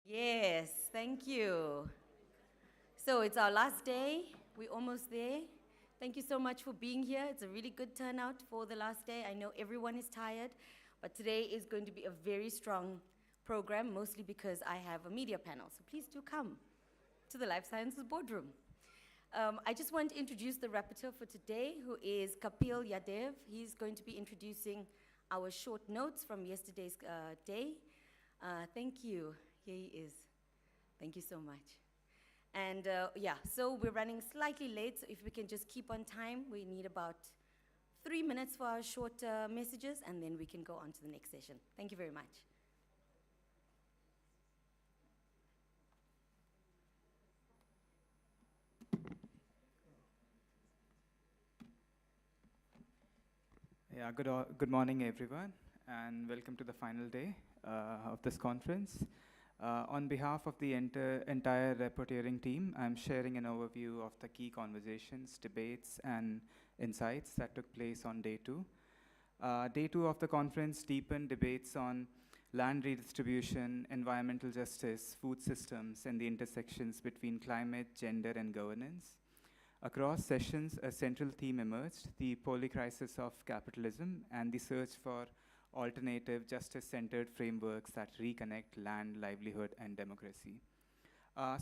Yes, thank you. So it's our last day. We're almost there. Thank you so much for being here. It's a really good turnout for the last day. I know everyone is tired, but today is going to be a very strong program, mostly because I have a media panel. So please do come to the Life Sciences Boardroom. I just want to introduce the rapporteur for today, who is Kapil Yadev. He's going to be introducing our short notes from yesterday's day. Thank you. Here he is. Thank you so much. And so we're running slightly late, so if we can just keep on time, we need about 3 minutes for our short messages, and then we can go on to the next session. Thank you very much. Yeah, good morning, everyone, and welcome to the final day of this conference. On behalf of the entire reporting team, I'm sharing an overview of the key conversations, debates, and insights that took place on day two. Day two of the conference deepened debates on land redistribution, environmental justice, food systems, and the intersections between climate, gender, and governance. Across sessions, a central theme emerged, the polycrisis of capitalism and the search for alternative, justice-centered frameworks that reconnect land, livelihood, and democracy.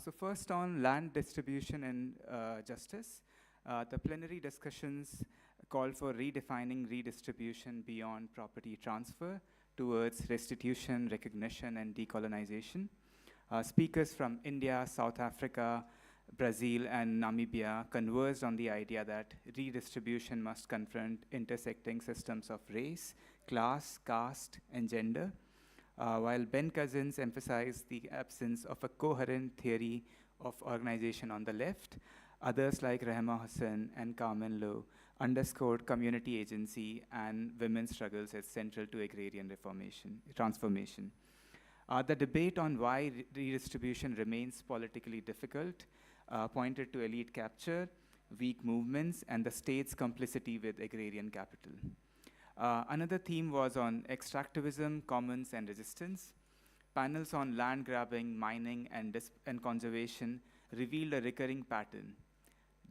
So first on land distribution and justice, the plenary discussions called for redefining redistribution beyond property transfer towards restitution, recognition, and decolonization. Speakers from India, South Africa, Brazil, and Namibia converged on the idea that redistribution must confront intersecting systems of race, class, caste, and gender, while Ben Cousins emphasized the absence of a coherent theory of organization on the left. Others like Rehma Hussain and Carmen Lowe underscored community agency and women's struggles as central to agrarian transformation. The debate on why redistribution remains politically difficult pointed to elite capture, weak movements, and the state's complicity with agrarian capital. Another theme was on extractivism, commons, and resistance. Panels on land grabbing, mining, and conservation revealed a recurring pattern.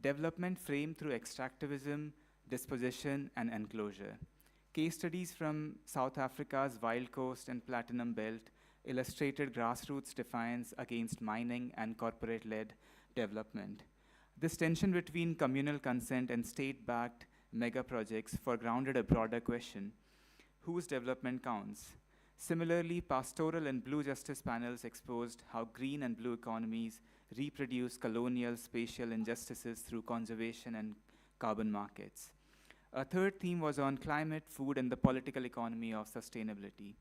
Development framed through extractivism, dispossession, and enclosure. Case studies from South Africa's Wild Coast and Platinum Belt illustrated grassroots defiance against mining and corporate-led development. This tension between communal consent and state-backed mega projects foregrounded a broader question: whose development counts? Similarly, pastoral and blue justice panels exposed how green and blue economies reproduce colonial spatial injustices through conservation and carbon markets. A third theme was on climate, food, and the political economy of sustainability.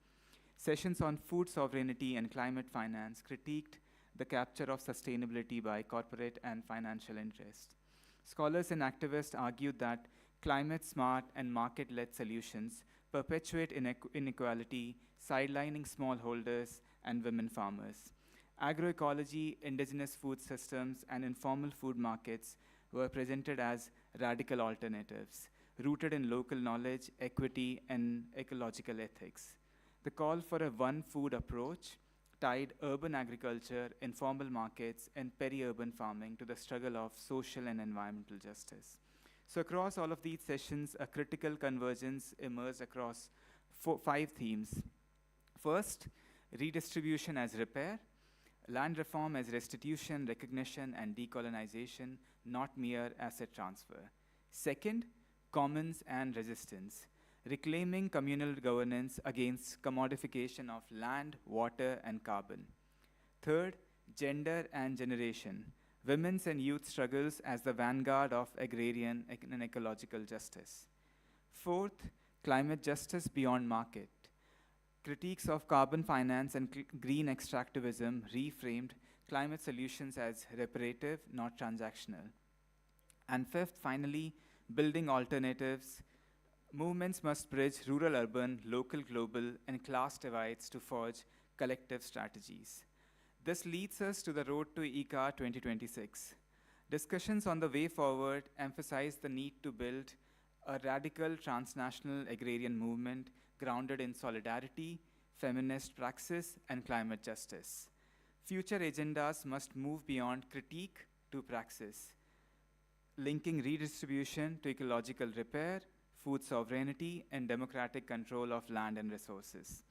Sessions on food sovereignty and climate finance critiqued the capture of sustainability by corporate and financial interests. Scholars and activists argued that climate-smart and market-led solutions perpetuate inequality, sidelining smallholders and women farmers. Agroecology, indigenous food systems, and informal food markets were presented as radical alternatives, rooted in local knowledge, equity, and ecological ethics. The call for a one-food approach tied urban agriculture, informal markets, and peri-urban farming to the struggle of social and environmental justice. So across all of these sessions, a critical convergence emerged across 5 themes. First, redistribution as repair, land reform as restitution, recognition, and decolonization, not mere asset transfer. Second, commons and resistance, reclaiming communal governance against commodification of land, water, and carbon. Third, gender and generation, women's and youth struggles as the vanguard of agrarian and ecological justice. Fourth, climate justice beyond market, critiques of carbon finance and green extractivism reframed climate solutions as reparative, not transactional. And fifth, finally, building alternatives. Movements must bridge rural-urban, local-global, and class divides to forge collective strategies. This leads us to the road to ICA 2026. Discussions on the way forward emphasize the need to build a radical transnational agrarian movement grounded in solidarity, feminist praxis, and climate justice. Future agendas must move beyond critique to praxis, linking redistribution to ecological repair, food sovereignty, and democratic control of land and resources.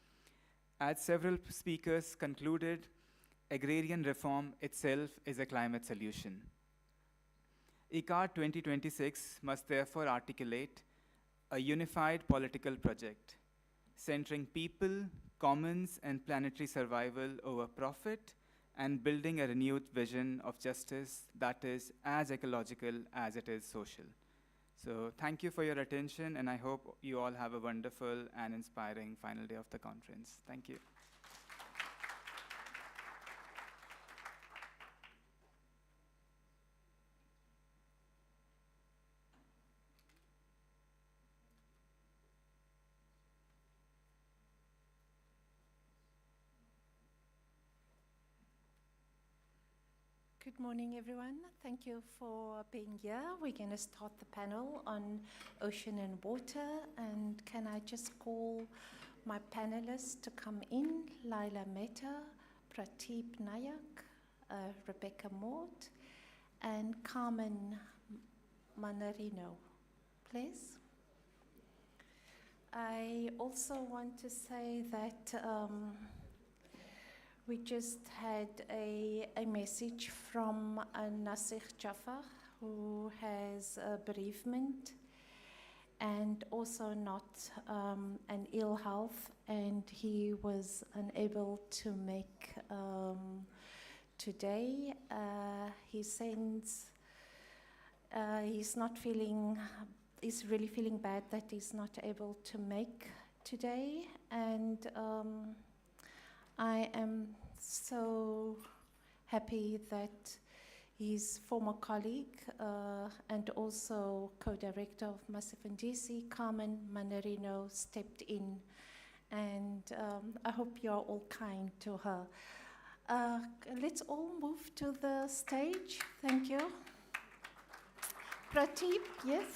As several speakers concluded, agrarian reform itself is a climate solution. ICAR 2026 must therefore articulate a unified political project, centering people, commons, and planetary survival over profit, and building a renewed vision of justice that is as ecological as it is social. So thank you for your attention, and I hope you all have a wonderful and inspiring final day of the conference. Thank you. Good morning, everyone. Thank you for being here. We're going to start the panel on ocean and water. And can I just call my panelists to come in? Lyla Mehta, Prateep Nayak, Rebecca Mort, and Carmen Manarino, please. I also want to say that we just had a message from Naseegh Jaffer, who has a bereavement and also not an ill health, and he was unable to make today. He sends, he's really feeling bad that he's not able to make today, and I am so happy that his former colleague and also co-director of Mhasivhandisi, Carmen Manarino, stepped in, and I hope you're all kind to her. Let's all move to the stage. Thank you. Prateep, yes?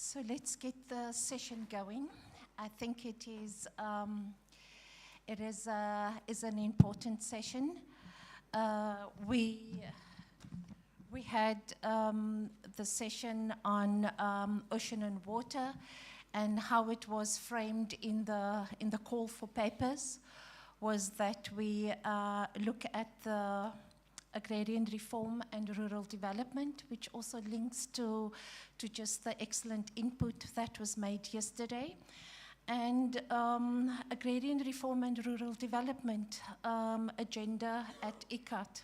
So let's get the session going. I think it is an important session. We had the session on ocean and water, and how it was framed in the call for papers was that we look at the agrarian reform and rural development, which also links to just the excellent input that was made yesterday. And agrarian reform and rural development agenda at ICAT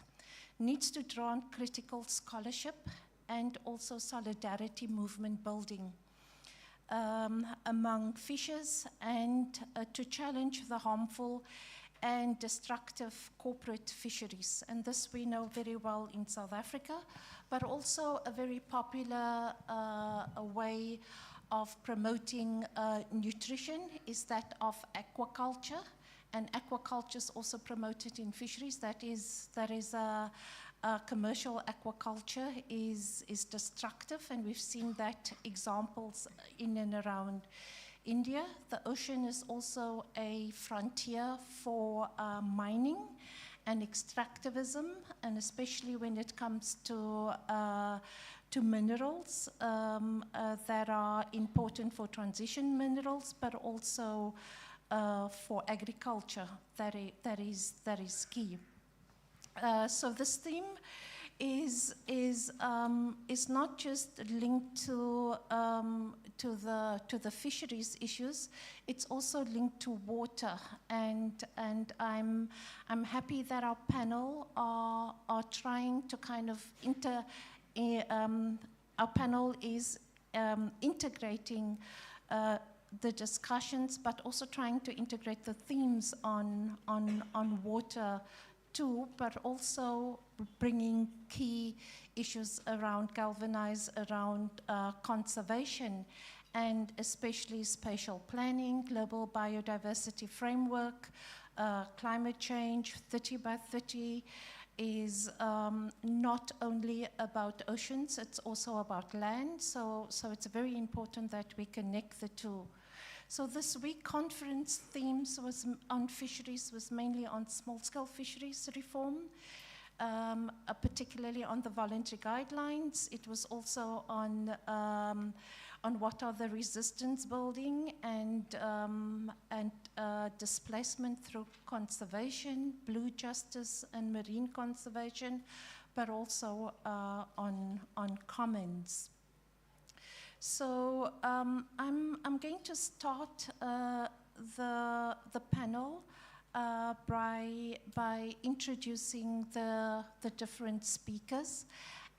needs to draw on critical scholarship and also solidarity movement building among fishers, and to challenge the harmful and destructive corporate fisheries. And this we know very well in South Africa, but also a very popular way of promoting nutrition is that of aquaculture, and aquaculture is also promoted in fisheries. That is commercial aquaculture is destructive, and we've seen that examples in and around India. The ocean is also a frontier for mining and extractivism, and especially when it comes to minerals that are important for transition minerals, but also for agriculture. That is key. So this theme is not just linked to the fisheries issues. It's also linked to water, and I'm happy that our panel are trying to kind of our panel is integrating the discussions, but also trying to integrate the themes on water too, but also bringing key issues around conservation, and especially spatial planning, global biodiversity framework, climate change. 30 by 30 is not only about oceans, it's also about land, so it's very important that we connect the two. So this week conference themes on fisheries was mainly on small-scale fisheries reform, particularly on the voluntary guidelines. It was also on what are the resistance building and displacement through conservation, blue justice and marine conservation, but also on commons. So I'm going to start the panel by introducing the different speakers,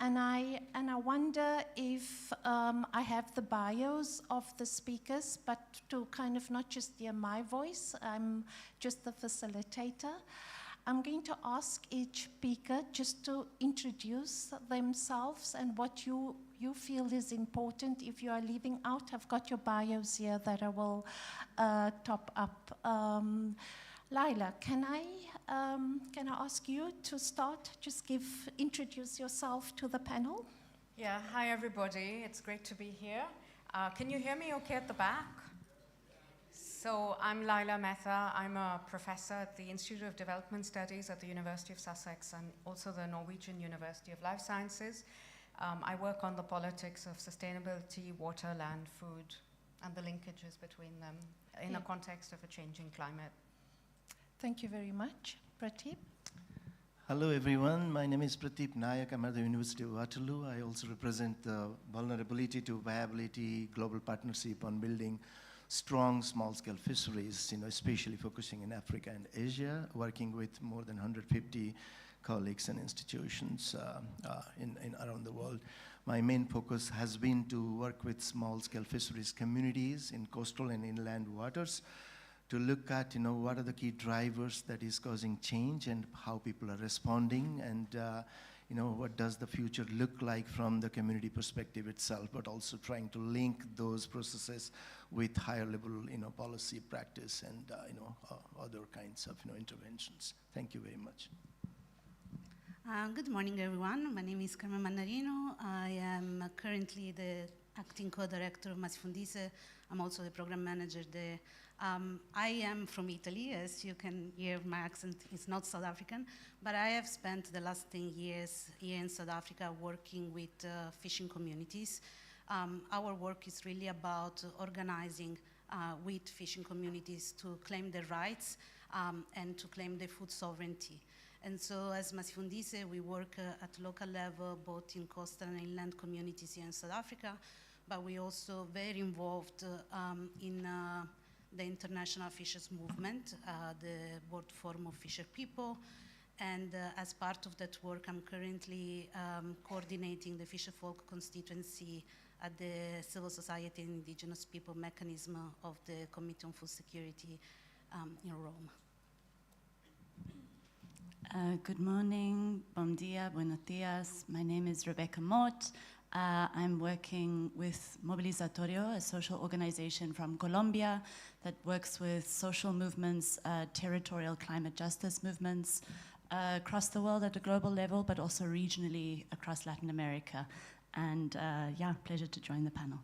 and I wonder if I have the bios of the speakers, but to kind of not just hear my voice, I'm just the facilitator. I'm going to ask each speaker just to introduce themselves and what you feel is important. If you are leaving out, I've got your bios here that I will top up. Lyla, can I ask you to start? Just introduce yourself to the panel. Yeah, hi everybody. It's great to be here. Can you hear me okay at the back? So I'm Lyla Mehta. I'm a professor at the Institute of Development Studies at the University of Sussex and also the Norwegian University of Life Sciences. I work on the politics of sustainability, water, land, food, and the linkages between them in a context of a changing climate. Thank you very much. Prateep? Hello everyone, my name is Prateep Nayak. I'm at the University of Waterloo. I also represent the Vulnerability to Viability Global Partnership on building strong small-scale fisheries, especially focusing in Africa and Asia, working with more than 150 colleagues and institutions around the world. My main focus has been to work with small-scale fisheries communities in coastal and inland waters to look at, what are the key drivers that is causing change and how people are responding, and what does the future look like from the community perspective itself, but also trying to link those processes with higher level, policy practice and, other kinds of, interventions. Thank you very much. Good morning, everyone. My name is Carmen Mandarino. I am currently the acting co-director of Masifundise. I'm also the program manager there. I am from Italy, as you can hear, my accent is not South African, but I have spent the last 10 years here in South Africa working with fishing communities. Our work is really about organizing with fishing communities to claim their rights and to claim their food sovereignty. And so as Masifundise, we work at local level, both in coastal and inland communities here in South Africa, but we're also very involved in the International Fishers Movement, the World Forum of Fisher People. And as part of that work, I'm currently coordinating the Fisher Folk constituency at the Civil Society and Indigenous People mechanism of the Committee on Food Security in Rome. Good morning, bom dia, buenos dias. My name is Rebecca Mott. I'm working with Mobilizatorio, a social organization from Colombia that works with social movements, territorial climate justice movements across the world at a global level, but also regionally across Latin America. And pleasure to join the panel.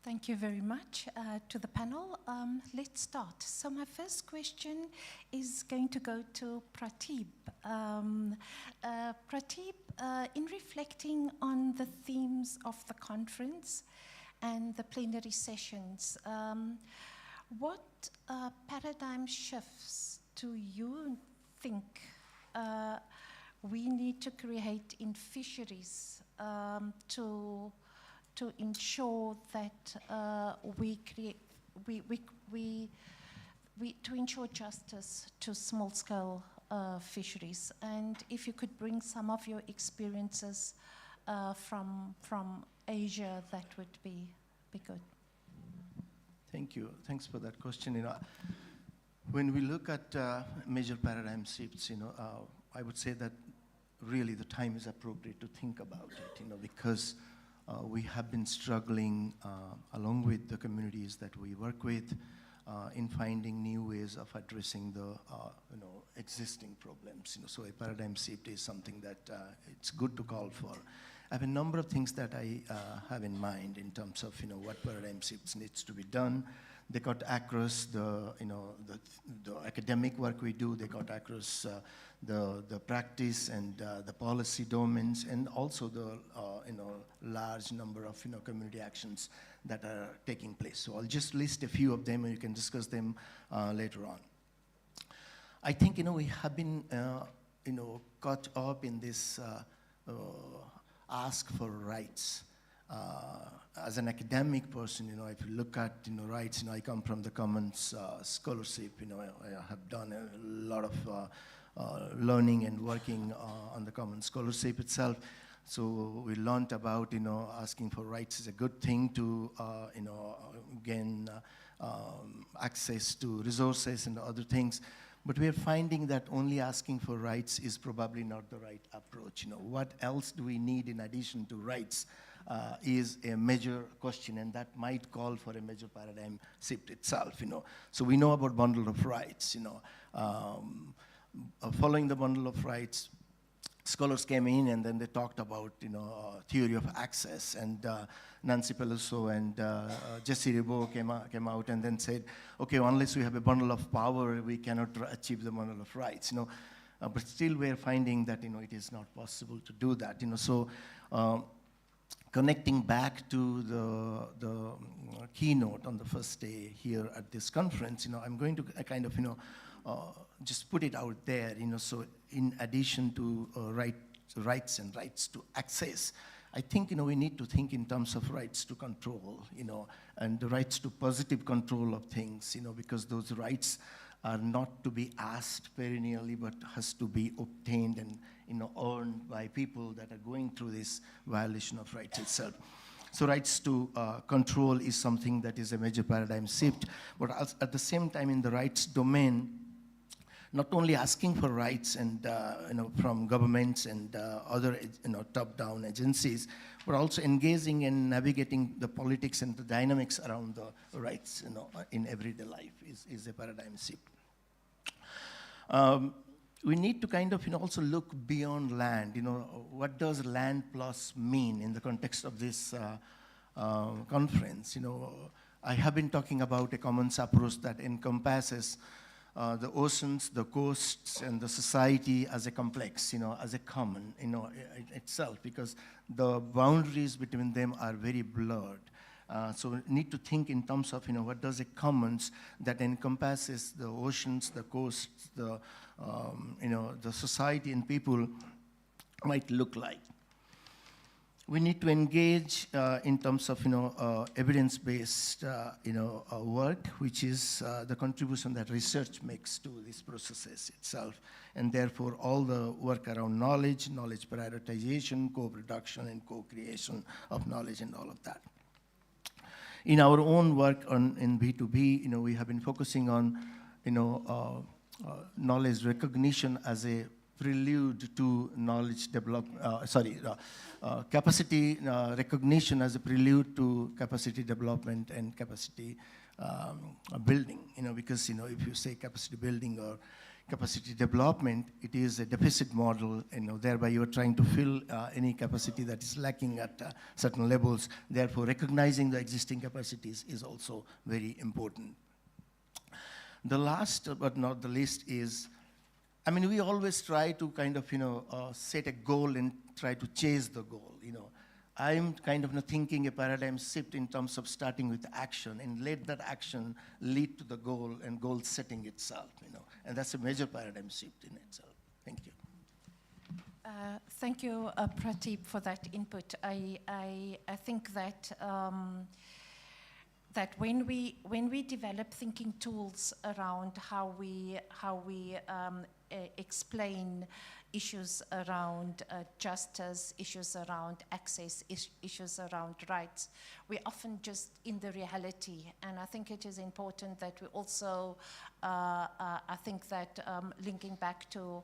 Thank you very much to the panel. Let's start. So my first question is going to go to Prateep. Prateep, in reflecting on the themes of the conference and the plenary sessions, what paradigm shifts do you think we need to create in fisheries to ensure that to ensure justice to small-scale fisheries? And if you could bring some of your experiences from Asia, that would be good. Thank you. Thanks for that question. When we look at major paradigm shifts, I would say that really the time is appropriate to think about it, because we have been struggling along with the communities that we work with in finding new ways of addressing the existing problems. So a paradigm shift is something that it's good to call for. I have a number of things that I have in mind in terms of what paradigm shifts needs to be done. They got across the academic work we do. They got across the practice and the policy domains, and also the large number of community actions that are taking place. So I'll just list a few of them, and you can discuss them later on. I think we have been caught up in this ask for rights. As an academic person, if you look at rights, I come from the Commons scholarship. I have done a lot of learning and working on the Commons scholarship itself. So we learned about asking for rights is a good thing to gain access to resources and other things. But we are finding that only asking for rights is probably not the right approach. What else do we need in addition to rights is a major question, and that might call for a major paradigm shift itself. So we know about bundle of rights. Following the bundle of rights, scholars came in and then they talked about theory of access, and Nancy Pelosi and Jesse Ribot came out and then said, okay, unless we have a bundle of power, we cannot achieve the bundle of rights. But still we're finding that it is not possible to do that. So connecting back to the keynote on the first day here at this conference, I'm going to kind of just put it out there. So in addition to rights and rights to access, I think we need to think in terms of rights to control, and the rights to positive control of things, because those rights are not to be asked perennially, but has to be obtained and earned by people that are going through this violation of rights itself. So rights to control is something that is a major paradigm shift, but at the same time in the rights domain, not only asking for rights and from governments and other top-down agencies, but also engaging and navigating the politics and the dynamics around the rights in everyday life is a paradigm shift. We need to kind of also look beyond land. What does land plus mean in the context of this conference? I have been talking about a commons approach that encompasses the oceans, the coasts, and the society as a complex, as a common, itself, because the boundaries between them are very blurred. So we need to think in terms of, what does a commons that encompasses the oceans, the coasts, the society and people might look like. We need to engage in terms of evidence-based work, which is the contribution that research makes to these processes itself, and therefore all the work around knowledge prioritization, co-production, and co-creation of knowledge, and all of that. In our own work in B2B, we have been focusing on knowledge recognition as a prelude to knowledge development, capacity recognition as a prelude to capacity development and capacity building, because, if you say capacity building or capacity development, it is a deficit model, thereby you are trying to fill any capacity that is lacking at certain levels. Therefore, recognizing the existing capacities is also very important. The last but not the least is, we always try to kind of, set a goal and try to chase the goal, I'm kind of thinking a paradigm shift in terms of starting with action and let that action lead to the goal and goal setting itself, and that's a major paradigm shift in itself. Thank you. Thank you, Prateep, for that input. I think that that when we develop thinking tools around how we explain issues around justice, issues around access, issues around rights. We're often just in the reality, and I think it is important that we also, I think that linking back to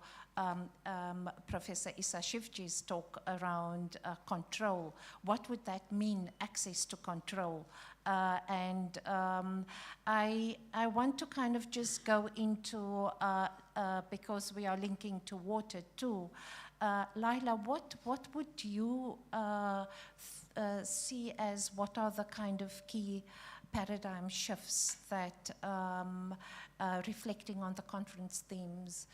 Professor Issa Shivji's talk around control, what would that mean, access to control? I want to kind of just go into, because we are linking to water too, Lyla, what would you see as what are the kind of key paradigm shifts that, reflecting on the conference themes,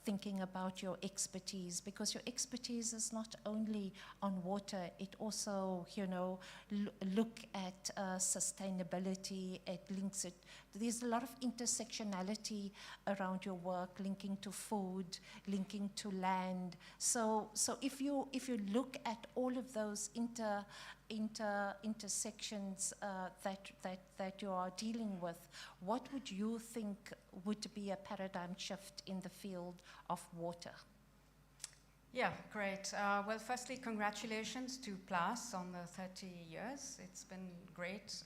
thinking about your expertise, because your expertise is not only on water, it also, you know, look at sustainability, it links it. There's a lot of intersectionality around your work, linking to food, linking to land. So if you look at all of those intersections that you are dealing with, what would you think would be a paradigm shift in the field of water? Yeah, great. Well, firstly, congratulations to PLAAS on the 30 years. It's been great,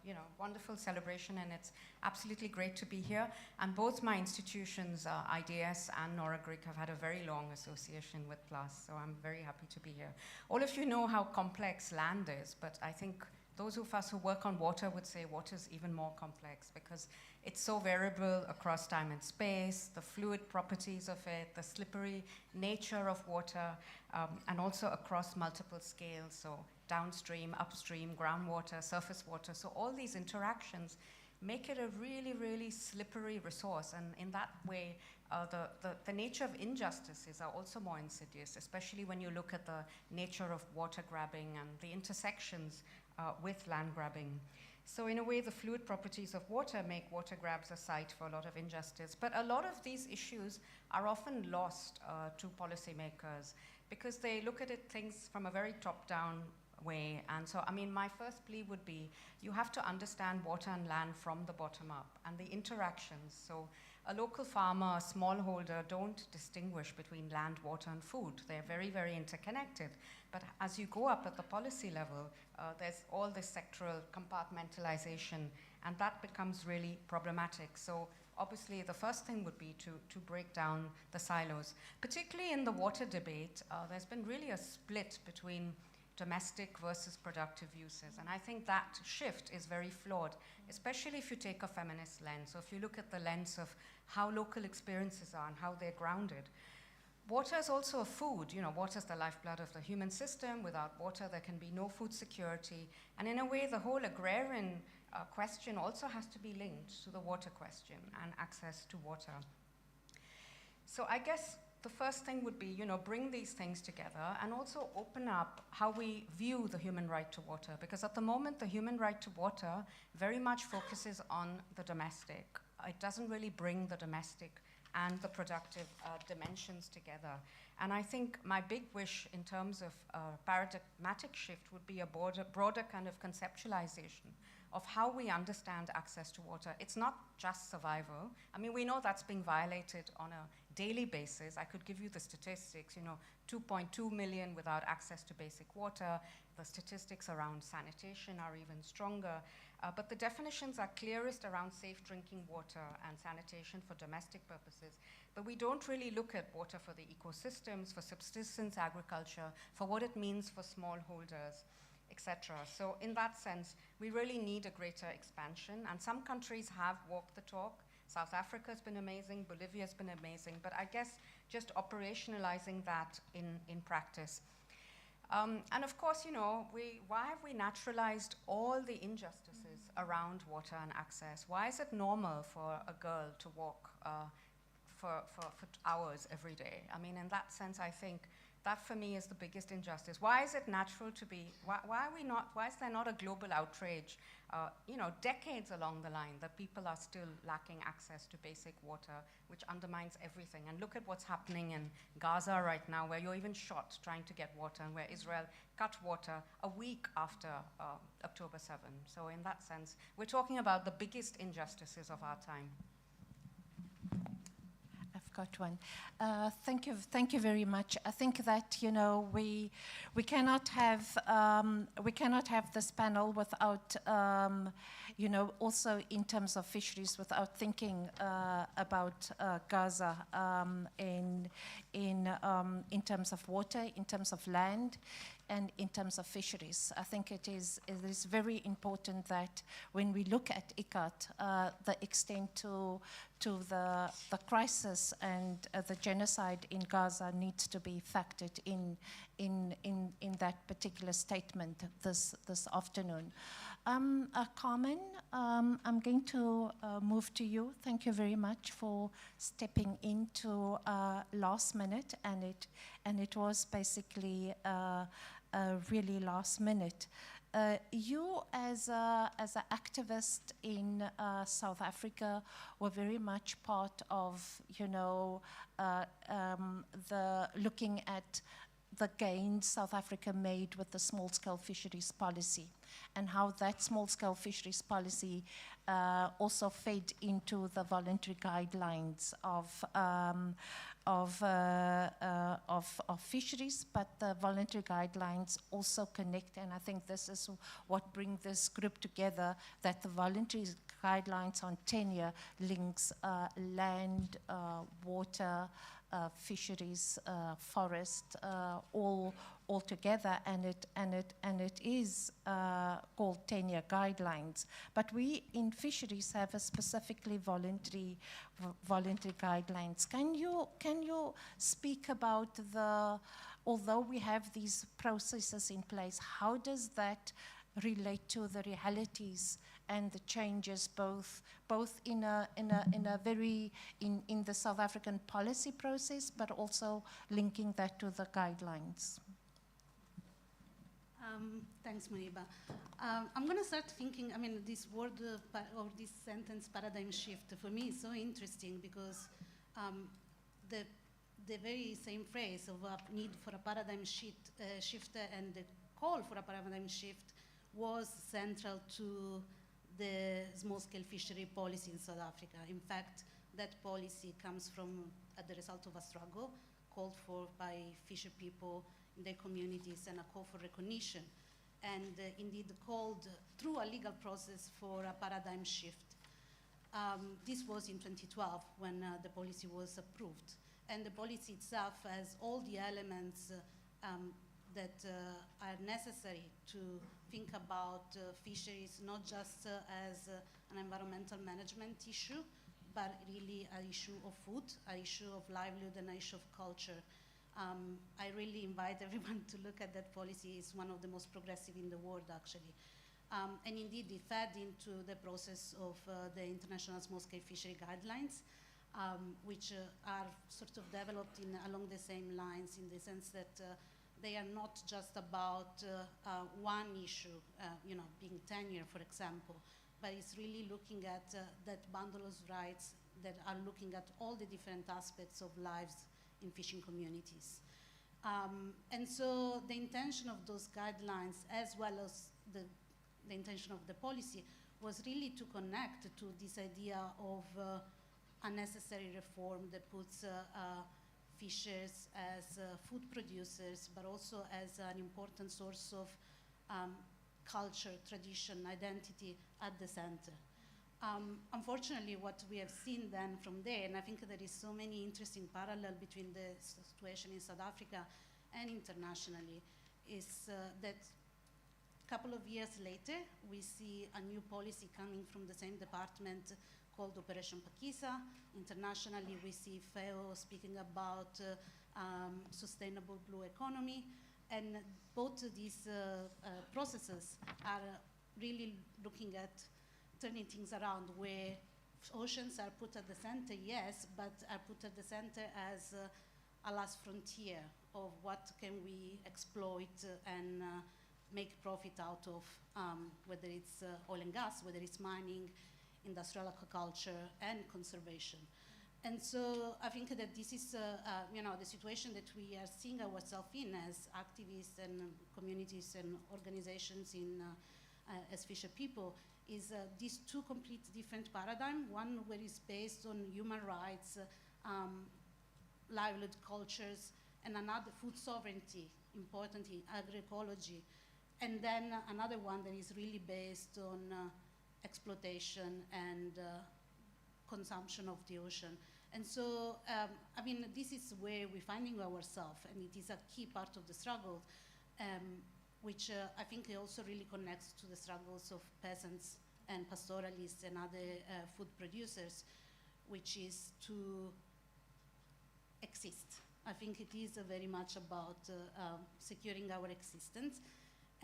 you know, wonderful celebration, and it's absolutely great to be here. And both my institutions, IDS and Nora Greek, have had a very long association with PLAAS, so I'm very happy to be here. All of you know how complex land is, but I think those of us who work on water would say water is even more complex because it's so variable across time and space, the fluid properties of it, the slippery nature of water, and also across multiple scales, so downstream, upstream, groundwater, surface water. So all these interactions make it a really, really slippery resource. And in that way, the nature of injustices are also more insidious, especially when you look at the nature of water grabbing and the intersections with land grabbing. So in a way, the fluid properties of water make water grabs a site for a lot of injustice. But a lot of these issues are often lost to policymakers because they look at things from a very top-down way. And so, I mean, my first plea would be you have to understand water and land from the bottom up and the interactions. So a local farmer, a smallholder, don't distinguish between land, water, and food. They're very, very interconnected. But as you go up at the policy level, there's all this sectoral compartmentalization, and that becomes really problematic. So obviously, the first thing would be to break down the silos. Particularly in the water debate, there's been really a split between domestic versus productive uses. And I think that shift is very flawed, especially if you take a feminist lens. So if you look at the lens of how local experiences are and how they're grounded. Water is also a food. You know, water is the lifeblood of the human system. Without water, there can be no food security. And in a way, the whole agrarian question also has to be linked to the water question and access to water. So I guess the first thing would be, you know, bring these things together and also open up how we view the human right to water. Because at the moment, the human right to water very much focuses on the domestic. It doesn't really bring the domestic and the productive dimensions together. And I think my big wish in terms of paradigmatic shift would be a broader kind of conceptualization of how we understand access to water. It's not just survival. I mean, we know that's being violated on a daily basis. I could give you the statistics, you know, 2.2 million without access to basic water. The statistics around sanitation are even stronger. But the definitions are clearest around safe drinking water and sanitation for domestic purposes. But we don't really look at water for the ecosystems, for subsistence agriculture, for what it means for smallholders, etc. So in that sense, we really need a greater expansion. And some countries have walked the talk. South Africa has been amazing, Bolivia has been amazing, but I guess just operationalizing that in practice. And of course, you know, why have we naturalized all the injustices around water and access? Why is it normal for a girl to walk for hours every day? I mean, in that sense, I think that for me is the biggest injustice. Why is it natural to be, why is there not a global outrage, you know, decades along the line that people are still lacking access to basic water, which undermines everything? And look at what's happening in Gaza right now, where you're even shot trying to get water, and where Israel cut water a week after October 7. So in that sense, we're talking about the biggest injustices of our time. I've got one. Thank you very much. I think that we cannot have this panel without also in terms of fisheries, without thinking about Gaza in terms of water, in terms of land, and in terms of fisheries. I think it is very important that when we look at ICCAT, the extent to the crisis and the genocide in Gaza needs to be factored in that particular statement this afternoon. Carmen, I'm going to move to you. Thank you very much for stepping into last minute, and it was basically really last minute. You, as an activist in South Africa, were very much part of, the looking at the gains South Africa made with the small-scale fisheries policy, and how that small-scale fisheries policy also fed into the voluntary guidelines of fisheries, but the voluntary guidelines also connect, and I think this is what brings this group together, that the voluntary guidelines on tenure links land, water, fisheries, forest, all together, and it is called tenure guidelines. But we in fisheries have a specifically voluntary guidelines. Can you speak about although we have these processes in place, how does that relate to the realities and the changes both in the South African policy process, but also linking that to the guidelines? Thanks, Moenieba. I'm going to start thinking, this word or this sentence, paradigm shift, for me is so interesting because the very same phrase of a need for a paradigm shift and the call for a paradigm shift was central to the small-scale fishery policy in South Africa. In fact, that policy comes from the result of a struggle called for by fisher people in their communities and a call for recognition, and indeed called through a legal process for a paradigm shift. This was in 2012 when the policy was approved, and the policy itself has all the elements that are necessary to think about fisheries not just as an environmental management issue, but really an issue of food, an issue of livelihood, and an issue of culture. I really invite everyone to look at that policy. It's one of the most progressive in the world, actually. And indeed, it fed into the process of the International Small-Scale Fishery Guidelines, which are sort of developed along the same lines, in the sense that they are not just about one issue, being tenure, for example, but it's really looking at that bundle of rights that are looking at all the different aspects of lives in fishing communities. And so the intention of those guidelines, as well as the intention of the policy, was really to connect to this idea of a necessary reform that puts fishers as food producers, but also as an important source of culture, tradition, identity at the center. Unfortunately, what we have seen then from there, and I think there is so many interesting parallels between the situation in South Africa and internationally, is that a couple of years later, we see a new policy coming from the same department called Operation Pakisa. Internationally, we see FAO speaking about sustainable blue economy, and both of these processes are really looking at turning things around, where oceans are put at the center, yes, but are put at the center as a last frontier of what can we exploit and make profit out of, whether it's oil and gas, whether it's mining, industrial agriculture, and conservation. And so I think that this is the situation that we are seeing ourselves in as activists and communities and organizations as fisher people, is these two complete different paradigms. One where it's based on human rights, livelihood cultures, and another food sovereignty, important in agroecology, and then another one that is really based on exploitation and consumption of the ocean. And so, I mean, this is where we're finding ourselves, and it is a key part of the struggle, which I think also really connects to the struggles of peasants and pastoralists and other food producers, which is to exist. I think it is very much about securing our existence.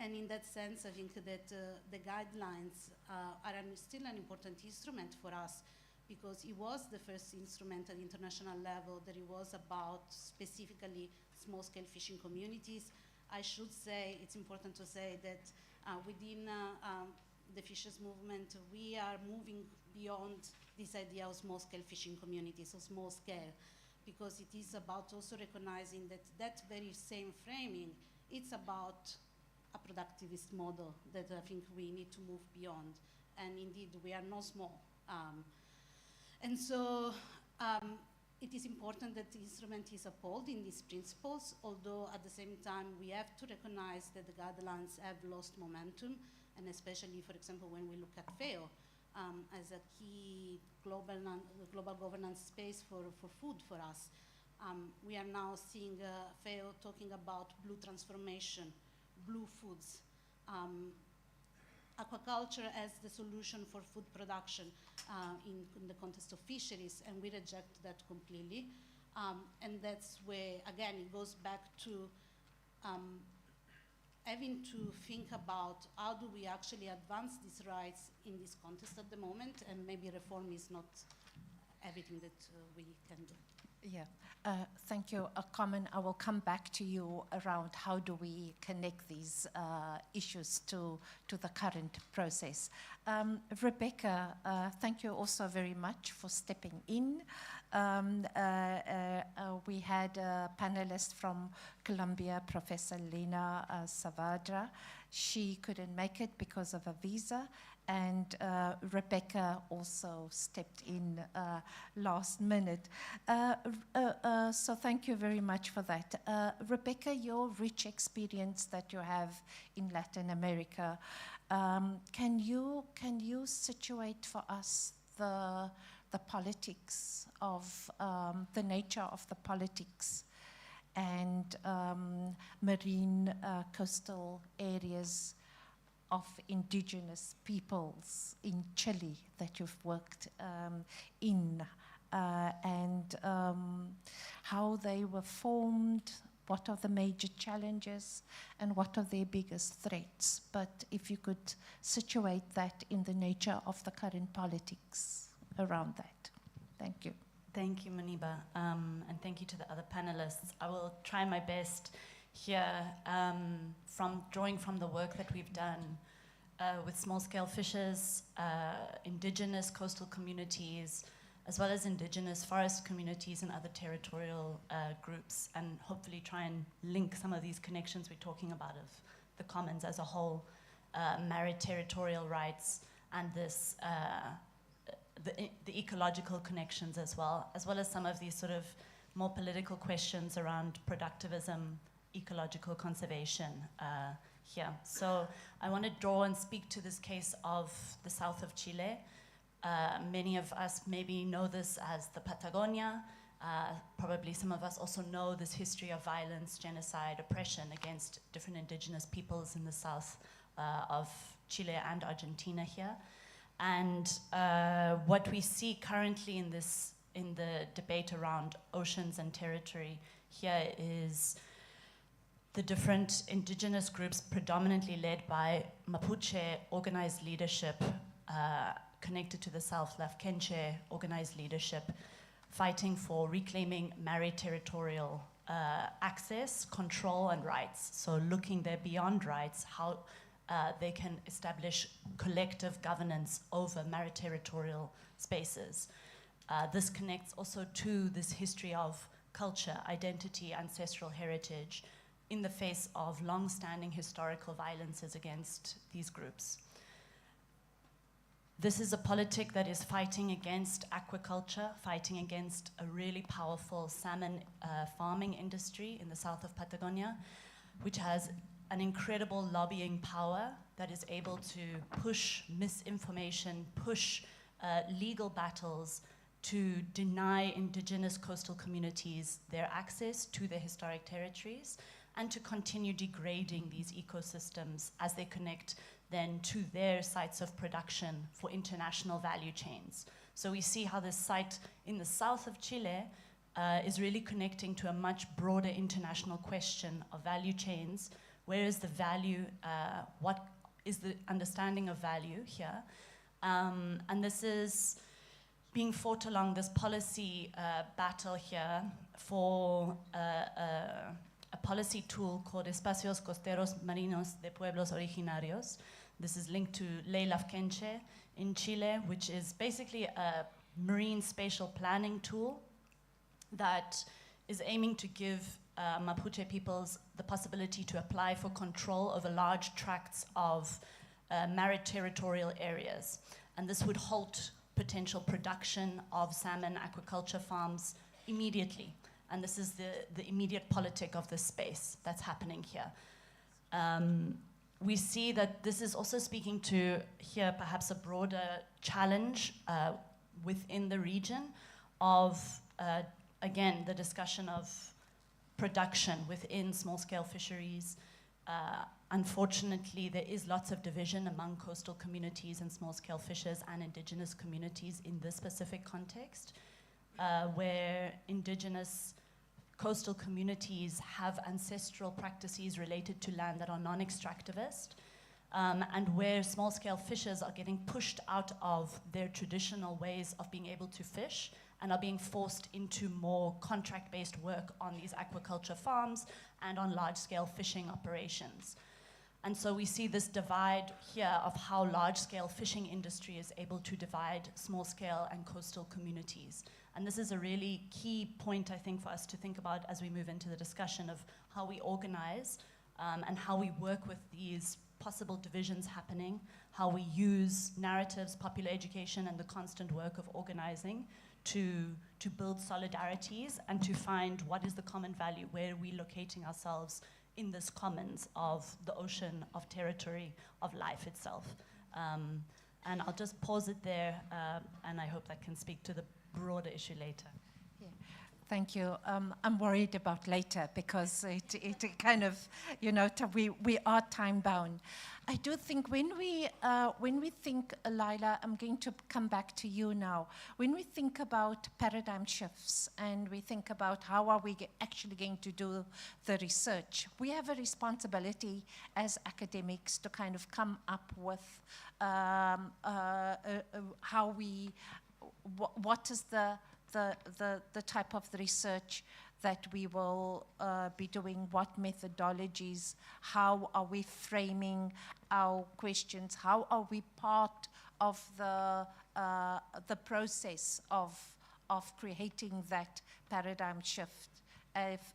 And in that sense, I think that the guidelines are still an important instrument for us, because it was the first instrument at the international level that it was about specifically small-scale fishing communities. I should say, it's important to say that within the fishers movement, we are moving beyond this idea of small-scale fishing communities, or small scale, because it is about also recognizing that that very same framing, it's about a productivist model that I think we need to move beyond. And indeed, we are not small. And so it is important that the instrument is upholding these principles, although at the same time, we have to recognize that the guidelines have lost momentum, and especially, for example, when we look at FAO as a key global governance space for food for us. We are now seeing FAO talking about blue transformation, blue foods, aquaculture as the solution for food production in the context of fisheries, and we reject that completely. And that's where, again, it goes back to having to think about how do we actually advance these rights in this context at the moment, and maybe reform is not everything that we can do. Yeah, thank you, Carmen. I will come back to you around how do we connect these issues to the current process. Rebecca, thank you also very much for stepping in. We had a panelist from Colombia, Professor Lina Saavedra. She couldn't make it because of a visa. And Rebecca also stepped in last minute. So thank you very much for that. Rebecca, your rich experience that you have in Latin America, can you situate for us the politics of, the nature of the politics and marine coastal areas of indigenous peoples in Chile that you've worked in, and how they were formed, what are the major challenges, and what are their biggest threats. But if you could situate that in the nature of the current politics around that. Thank you. Thank you, Moenieba, and thank you to the other panelists. I will try my best here, drawing from the work that we've done with small-scale fishers, indigenous coastal communities, as well as indigenous forest communities and other territorial groups, and hopefully try and link some of these connections we're talking about of the commons as a whole, married territorial rights, and this, the ecological connections as well as some of these sort of more political questions around productivism, ecological conservation here. So I want to draw and speak to this case of the south of Chile. Many of us maybe know this as the Patagonia. Probably some of us also know this history of violence, genocide, oppression against different indigenous peoples in the south of Chile and Argentina here. And what we see currently in the debate around oceans and territory here is the different indigenous groups, predominantly led by Mapuche organized leadership, connected to the South Lafkenche organized leadership, fighting for reclaiming married territorial access, control, and rights. So looking there beyond rights, how they can establish collective governance over married territorial spaces. This connects also to this history of culture, identity, ancestral heritage, in the face of long-standing historical violences against these groups. This is a politic that is fighting against aquaculture, fighting against a really powerful salmon farming industry in the south of Patagonia, which has an incredible lobbying power that is able to push misinformation, push legal battles to deny indigenous coastal communities their access to their historic territories, and to continue degrading these ecosystems as they connect then to their sites of production for international value chains. So we see how this site in the south of Chile is really connecting to a much broader international question of value chains. Where is the value, what is the understanding of value here? And this is being fought along this policy battle here for a policy tool called Espacios Costeros Marinos de Pueblos Originarios. This is linked to Ley Lafkenche in Chile, which is basically a marine spatial planning tool that is aiming to give Mapuche peoples the possibility to apply for control over large tracts of maritime territorial areas. And this would halt potential production of salmon aquaculture farms immediately. And this is the immediate politic of this space that's happening here. We see that this is also speaking to here perhaps a broader challenge within the region of, again, the discussion of production within small-scale fisheries. Unfortunately, there is lots of division among coastal communities and small-scale fishers and indigenous communities in this specific context, where indigenous coastal communities have ancestral practices related to land that are non-extractivist, and where small-scale fishers are getting pushed out of their traditional ways of being able to fish and are being forced into more contract-based work on these aquaculture farms and on large-scale fishing operations. And so we see this divide here of how large-scale fishing industry is able to divide small-scale and coastal communities. And this is a really key point, I think, for us to think about as we move into the discussion of how we organize and how we work with these possible divisions happening, how we use narratives, popular education, and the constant work of organizing to build solidarities and to find what is the common value, where are we locating ourselves in this commons of the ocean, of territory, of life itself. And I'll just pause it there, and I hope that can speak to the broader issue later. Yeah. Thank you. I'm worried about later because it kind of, you know, we are time bound. I do think when we think, Lyla, I'm going to come back to you now. When we think about paradigm shifts and we think about how are we actually going to do the research, we have a responsibility as academics to kind of come up with how we, what is the type of the research that we will be doing, what methodologies, how are we framing our questions, how are we part of the process of creating that paradigm shift.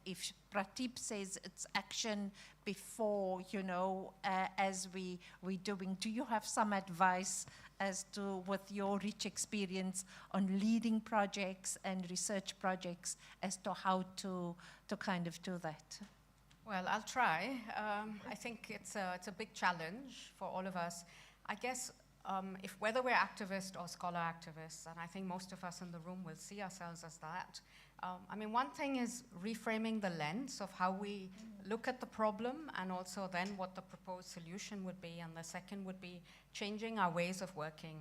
If Prateep says it's action before, you know, as we're doing, do you have some advice as to, with your rich experience on leading projects and research projects, as to how to kind of do that? Well, I'll try. I think it's a big challenge for all of us. I guess if whether we're activists or scholar activists, and I think most of us in the room will see ourselves as that. I mean, one thing is reframing the lens of how we look at the problem and also then what the proposed solution would be, and the second would be changing our ways of working.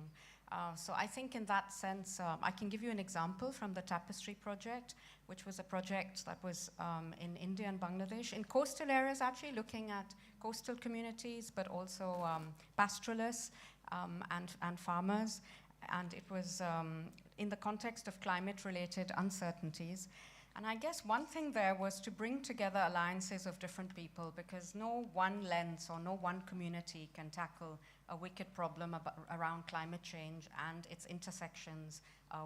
So I think in that sense, I can give you an example from the Tapestry project, which was a project that was in India and Bangladesh, in coastal areas actually, looking at coastal communities, but also pastoralists and farmers. And it was in the context of climate-related uncertainties. And I guess one thing there was to bring together alliances of different people, because no one lens or no one community can tackle a wicked problem around climate change and its intersections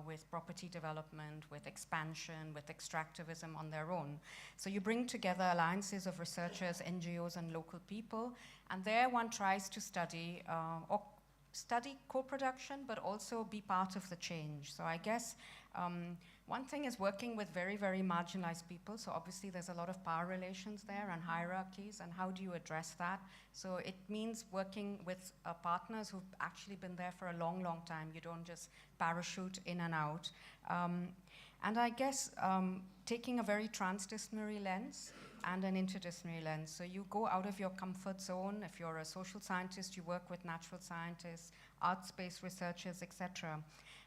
with property development, with expansion, with extractivism on their own. So you bring together alliances of researchers, NGOs, and local people, and there one tries to study or study co-production, but also be part of the change. So I guess one thing is working with very, very marginalized people. So obviously there's a lot of power relations there and hierarchies, and how do you address that? So it means working with partners who've actually been there for a long, long time. You don't just parachute in and out. And I guess taking a very transdisciplinary lens and an interdisciplinary lens. So you go out of your comfort zone. If you're a social scientist, you work with natural scientists, arts-based researchers, etc.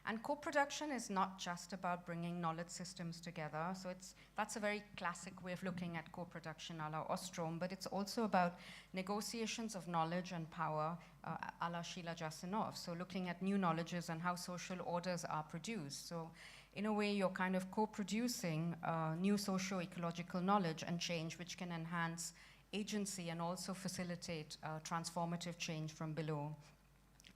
And co-production is not just about bringing knowledge systems together. So that's a very classic way of looking at co-production a la Ostrom, but it's also about negotiations of knowledge and power a la Sheila Jasanoff. So looking at new knowledges and how social orders are produced. So in a way, you're kind of co-producing new socio-ecological knowledge and change, which can enhance agency and also facilitate transformative change from below.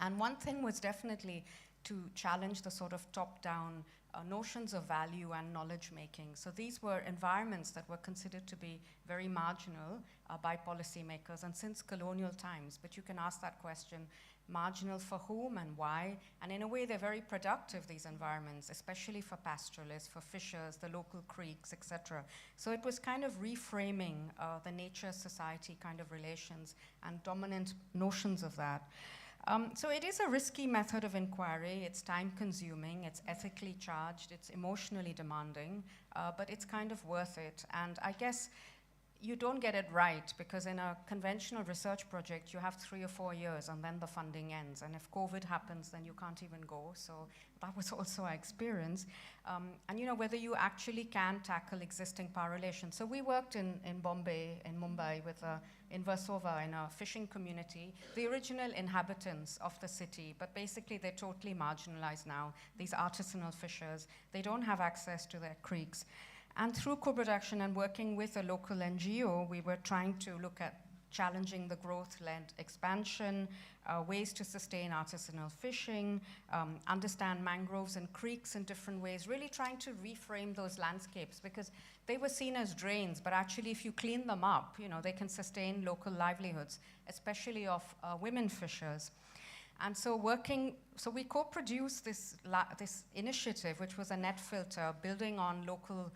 And one thing was definitely to challenge the sort of top-down notions of value and knowledge-making. So these were environments that were considered to be very marginal by policymakers and since colonial times. But you can ask that question, marginal for whom and why? And in a way, they're very productive, these environments, especially for pastoralists, for fishers, the local creeks, etc. So it was kind of reframing the nature-society kind of relations and dominant notions of that. So it is a risky method of inquiry. It's time-consuming, it's ethically charged, it's emotionally demanding, but it's kind of worth it. And I guess you don't get it right, because in a conventional research project, you have 3 or 4 years, and then the funding ends. And if COVID happens, then you can't even go. So that was also our experience. And you know, whether you actually can tackle existing power relations. So we worked in Mumbai, with in Versova, in a fishing community, the original inhabitants of the city, but basically they're totally marginalized now, these artisanal fishers. They don't have access to their creeks. And through co-production and working with a local NGO, we were trying to look at challenging the growth-led expansion, ways to sustain artisanal fishing, understand mangroves and creeks in different ways, really trying to reframe those landscapes, because they were seen as drains, but actually if you clean them up, you know, they can sustain local livelihoods, especially of women fishers. And so we co-produced this initiative, which was a net filter, building on local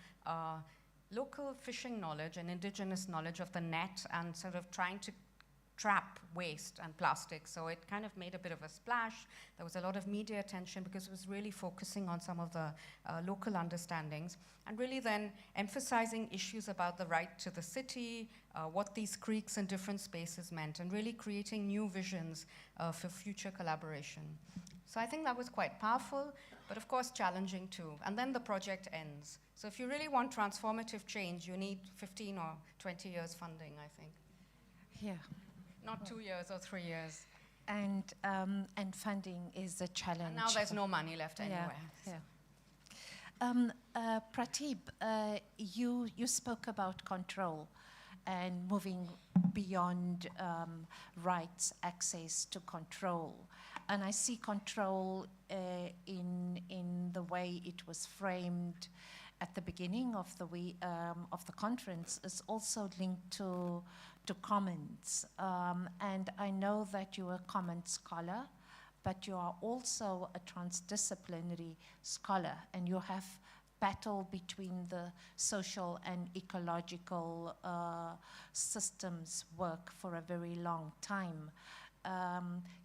fishing knowledge and indigenous knowledge of the net, and sort of trying to trap waste and plastic. So it kind of made a bit of a splash. There was a lot of media attention because it was really focusing on some of the local understandings, and really then emphasizing issues about the right to the city, what these creeks and different spaces meant, and really creating new visions for future collaboration. So I think that was quite powerful, but of course challenging too. And then the project ends. So if you really want transformative change, you need 15 or 20 years funding, I think. Yeah. Not 2 years or 3 years. And funding is a challenge. And now there's no money left anywhere. Yeah. Prateep, you spoke about control and moving beyond rights, access to control. And I see control in the way it was framed at the beginning of the conference is also linked to commons. And I know that you're a commons scholar, but you are also a transdisciplinary scholar, and you have battled between the social and ecological systems work for a very long time.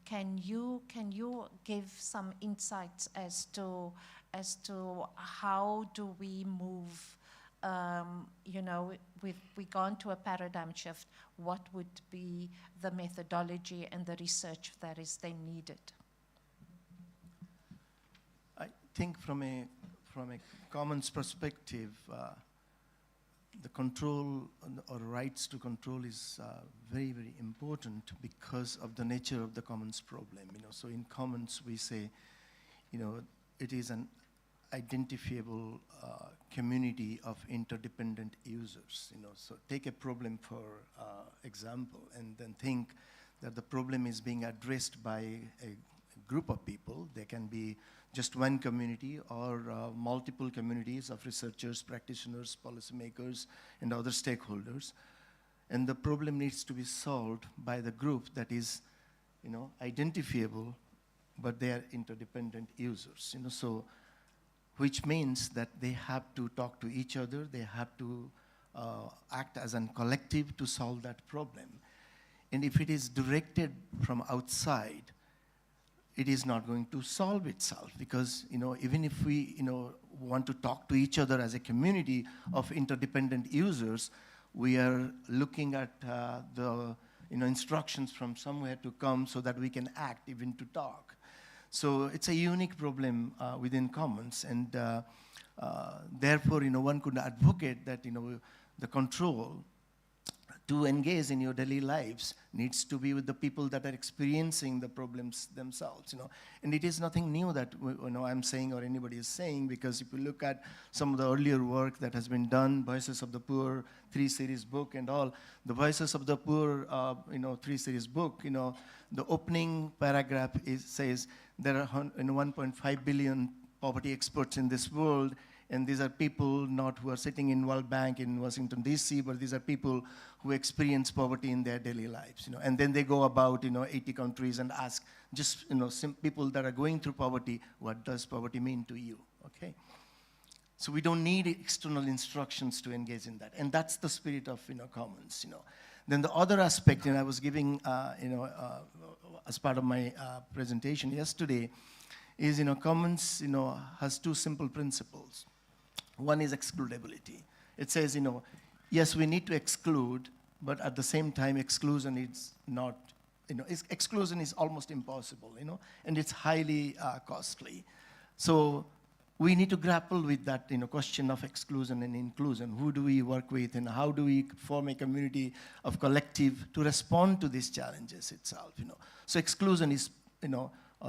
Can you give some insights as to how do we move? You know, we've gone to a paradigm shift. What would be the methodology and the research that is then needed? I think from a commons perspective, the control or rights to control is very, very important because of the nature of the commons problem. You know, so in commons we say, you know, it is an identifiable community of interdependent users. You know, so take a problem for example, and then think that the problem is being addressed by a group of people. They can be just one community or multiple communities of researchers, practitioners, policymakers, and other stakeholders. And the problem needs to be solved by the group that is, you know, identifiable but they are interdependent users, so which means that they have to talk to each other, they have to act as a collective to solve that problem. And if it is directed from outside, it is not going to solve itself, because even if we want to talk to each other as a community of interdependent users, we are looking at the instructions from somewhere to come so that we can act, even to talk. So it's a unique problem within Commons, and therefore one could advocate that the control to engage in your daily lives needs to be with the people that are experiencing the problems themselves, And it is nothing new that I'm saying or anybody is saying, because if you look at some of the earlier work that has been done, Voices of the Poor, 3-series book and all, the Voices of the Poor, 3-series book, the opening paragraph says there are 1.5 billion poverty experts in this world, and these are people not who are sitting in World Bank in Washington, D.C., but these are people who experience poverty in their daily lives. And then they go about 80 countries and ask just people that are going through poverty, what does poverty mean to you? Okay. So we don't need external instructions to engage in that, and that's the spirit of Commons. Then the other aspect, I was giving as part of my presentation yesterday, is Commons has two simple principles. One is excludability. It says, yes, we need to exclude, but at the same time, exclusion is not, exclusion is almost impossible, and it's highly costly. So we need to grapple with that, question of exclusion and inclusion. Who do we work with, and how do we form a community of collective to respond to these challenges itself, So exclusion is,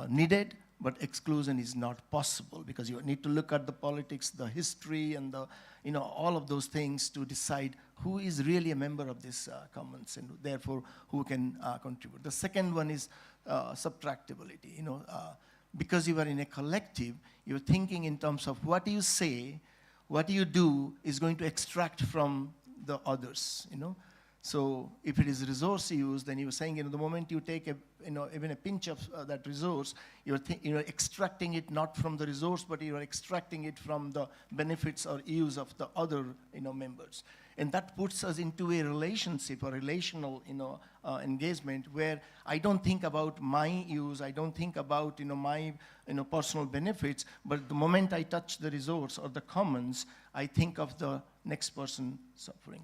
needed, but exclusion is not possible, because you need to look at the politics, the history, and the, all of those things to decide who is really a member of this Commons, and therefore who can contribute. The second one is subtractability. Because you are in a collective, you're thinking in terms of what you say, what you do is going to extract from the others. So if it is resource use, then you're saying, the moment you take even a pinch of that resource, you're extracting it not from the resource, but you're extracting it from the benefits or use of the other, members. And that puts us into a relationship or relational, engagement where I don't think about my use, I don't think about, my, personal benefits, but the moment I touch the resource or the commons, I think of the next person suffering.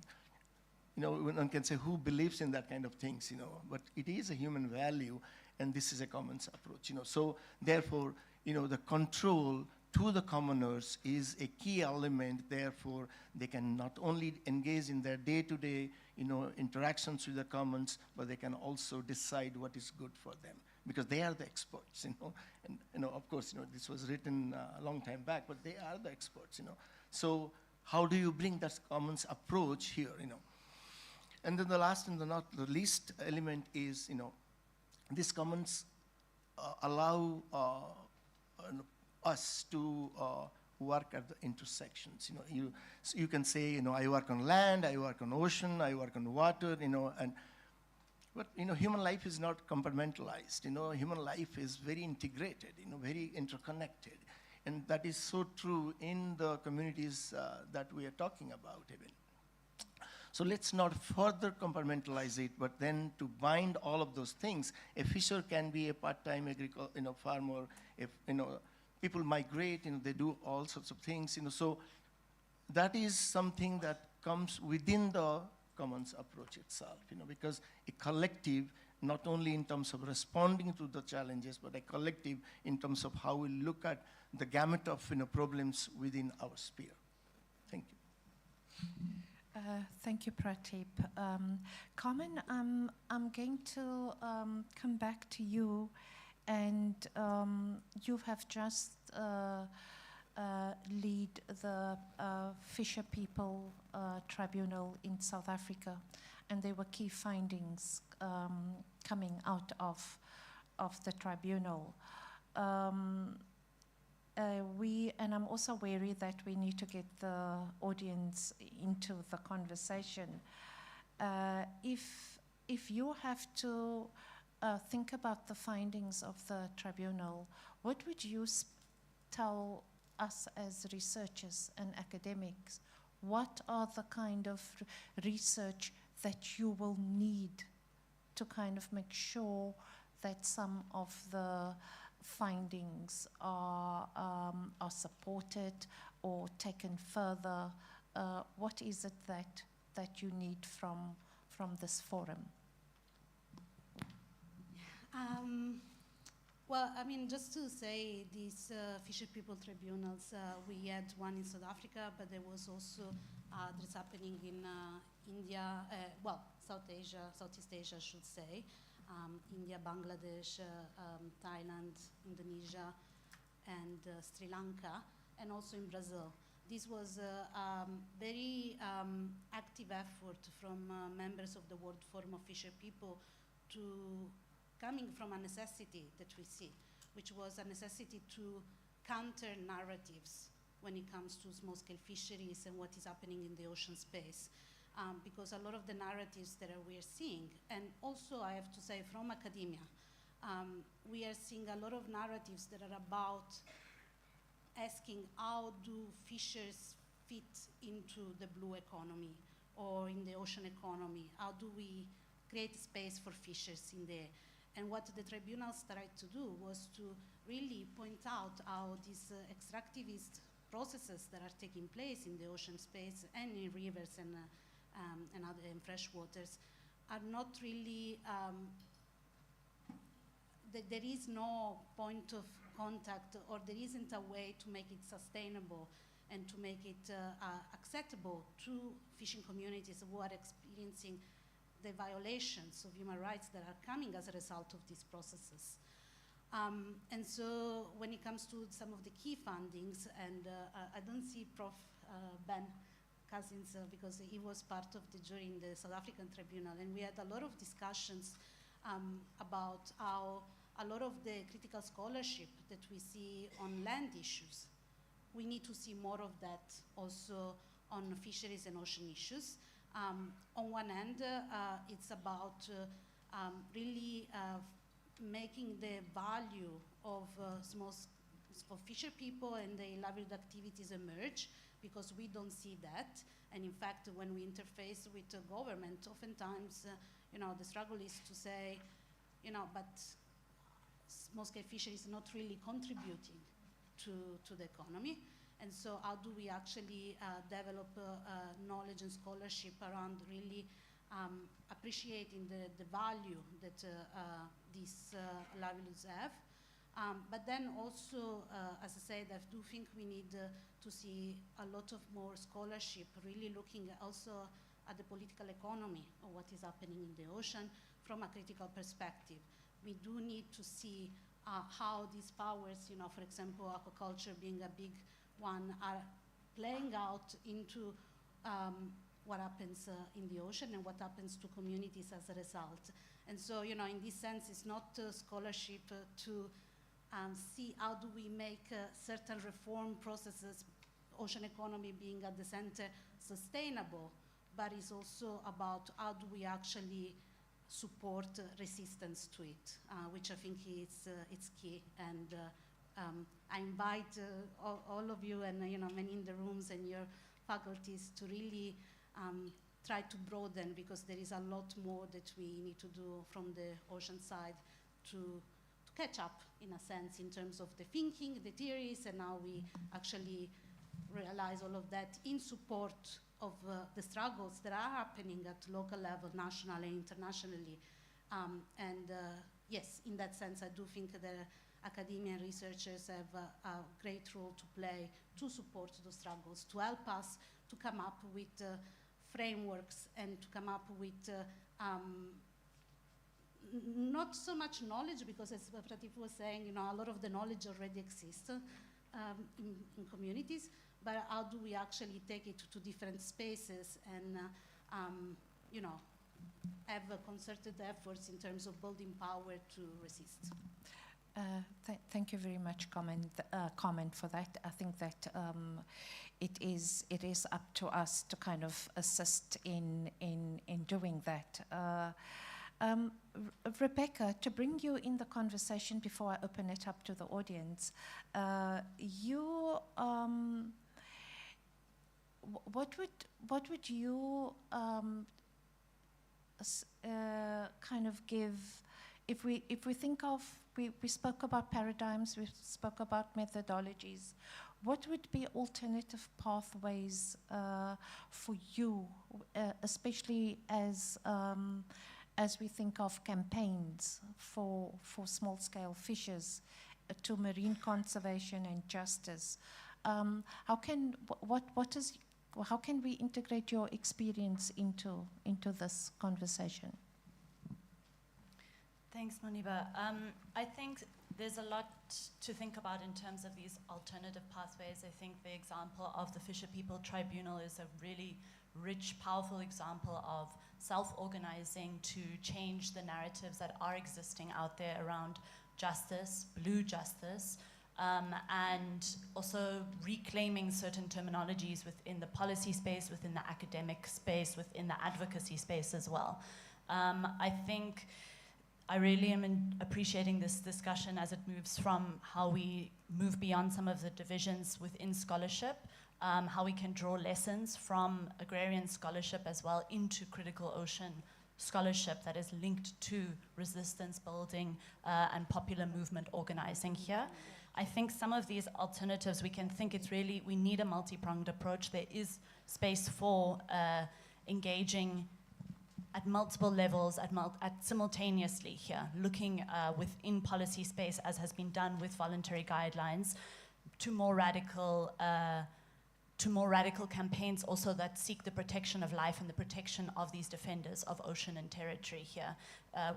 One can say who believes in that kind of things, but it is a human value, and this is a commons approach, So therefore, the control to the commoners is a key element. Therefore, they can not only engage in their day-to-day, interactions with the commons, but they can also decide what is good for them, because they are the experts, And, of course, this was written a long time back, but they are the experts, So how do you bring that commons approach here, And then the last and not the least element is, these commons allow us to work at the intersections. You can say, I work on land, I work on ocean, I work on water, but human life is not compartmentalized. Human life is very integrated, very interconnected, and that is so true in the communities that we are talking about even. So let's not further compartmentalize it, but then to bind all of those things. A fisher can be a part-time farmer. If people migrate, they do all sorts of things. So that is something that comes within the commons approach itself. Because a collective, not only in terms of responding to the challenges, but a collective in terms of how we look at the gamut of problems within our sphere. Thank you. Thank you, Prateep. Carmen, I'm going to come back to you, and you have just lead the Fisher People Tribunal in South Africa, and there were key findings coming out of the tribunal. And I'm also wary that we need to get the audience into the conversation. If you have to think about the findings of the tribunal, what would you tell us as researchers and academics? What are the kind of research that you will need to kind of make sure that some of the findings are supported or taken further? What is it that you need from this forum? Well, I mean, just to say, these Fisher People Tribunals, we had one in South Africa, but there was also that's happening in India, well, Southeast Asia, I should say, India, Bangladesh, Thailand, Indonesia, and Sri Lanka, and also in Brazil. This was a very active effort from members of the World Forum of Fisher People to coming from a necessity that we see, which was a necessity to counter narratives when it comes to small-scale fisheries and what is happening in the ocean space. Because a lot of the narratives that we're seeing, and also I have to say from academia, we are seeing a lot of narratives that are about asking how do fishers fit into the blue economy or in the ocean economy? How do we create space for fishers in there? And what the tribunals tried to do was to really point out how these extractivist processes that are taking place in the ocean space and in rivers and other in fresh waters are not really, there is no point of contact, or there isn't a way to make it sustainable and to make it acceptable to fishing communities who are experiencing the violations of human rights that are coming as a result of these processes. And so when it comes to some of the key fundings, and I don't see Prof. Ben Cousins because he was part of the jury in the South African tribunal, and we had a lot of discussions about how a lot of the critical scholarship that we see on land issues, we need to see more of that also on fisheries and ocean issues. On one end, it's about really making the value of for fisher people and their livelihood activities emerge, because we don't see that. And in fact, when we interface with the government, oftentimes, the struggle is to say, but small-scale fishery is not really contributing to the economy. And so how do we actually develop knowledge and scholarship around really appreciating the value that these livelihoods have? But then also, as I said, I do think we need to see a lot of more scholarship, really looking also at the political economy of what is happening in the ocean from a critical perspective. We do need to see how these powers, for example, aquaculture being a big one, are playing out into what happens in the ocean and what happens to communities as a result. And so, in this sense, it's not scholarship to see how do we make certain reform processes, ocean economy being at the center, sustainable, but it's also about how do we actually support resistance to it, which I think is it's key. And I invite all of you and many in the rooms and your faculties to really try to broaden, because there is a lot more that we need to do from the ocean side to catch up, in a sense, in terms of the thinking, the theories, and how we actually realize all of that in support of the struggles that are happening at local level, national and internationally. Yes, in that sense, I do think that academia and researchers have a great role to play to support those struggles, to help us to come up with frameworks and to come up with not so much knowledge, because as Prateep was saying, a lot of the knowledge already exists in communities, but how do we actually take it to different spaces and have concerted efforts in terms of building power to resist. Thank you very much, comment for that. I think that it is up to us to kind of assist in doing that. Rebecca, to bring you in the conversation before I open it up to the audience, what would you kind of give, if we think of, we spoke about paradigms, we spoke about methodologies, what would be alternative pathways for you, especially as we think of campaigns for small-scale fishes to marine conservation and justice? How can we integrate your experience into this conversation? Thanks, Moenieba. I think there's a lot to think about in terms of these alternative pathways. I think the example of the Fisher People Tribunal is a really rich, powerful example of self-organizing to change the narratives that are existing out there around justice, blue justice, and also reclaiming certain terminologies within the policy space, within the academic space, within the advocacy space as well. I think I really am appreciating this discussion as it moves from how we move beyond some of the divisions within scholarship, how we can draw lessons from agrarian scholarship as well into critical ocean scholarship that is linked to resistance building and popular movement organizing here. I think some of these alternatives, we can think it's really, we need a multi-pronged approach. There is space for engaging at multiple levels, simultaneously here, looking within policy space, as has been done with voluntary guidelines, to more radical campaigns also that seek the protection of life and the protection of these defenders of ocean and territory here.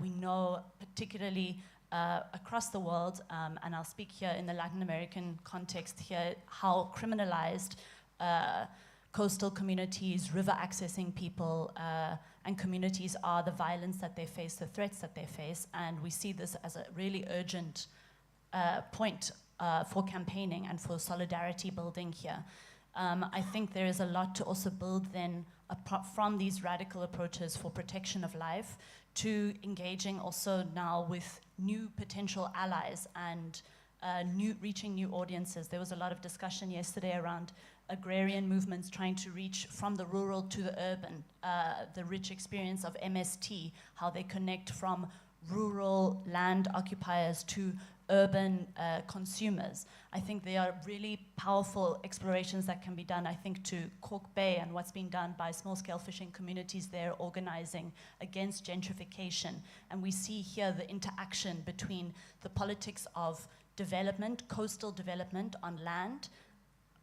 We know particularly across the world, and I'll speak here in the Latin American context here, how criminalized coastal communities, river accessing people, and communities are, the violence that they face, the threats that they face, and we see this as a really urgent point for campaigning and for solidarity building here. I think there is a lot to also build then from these radical approaches for protection of life to engaging also now with new potential allies and reaching new audiences. There was a lot of discussion yesterday around agrarian movements trying to reach from the rural to the urban, the rich experience of MST, how they connect from rural land occupiers to urban consumers. I think they are really powerful explorations that can be done, I think, to Cork Bay and what's being done by small-scale fishing communities there organizing against gentrification. And we see here the interaction between the politics of development, coastal development on land,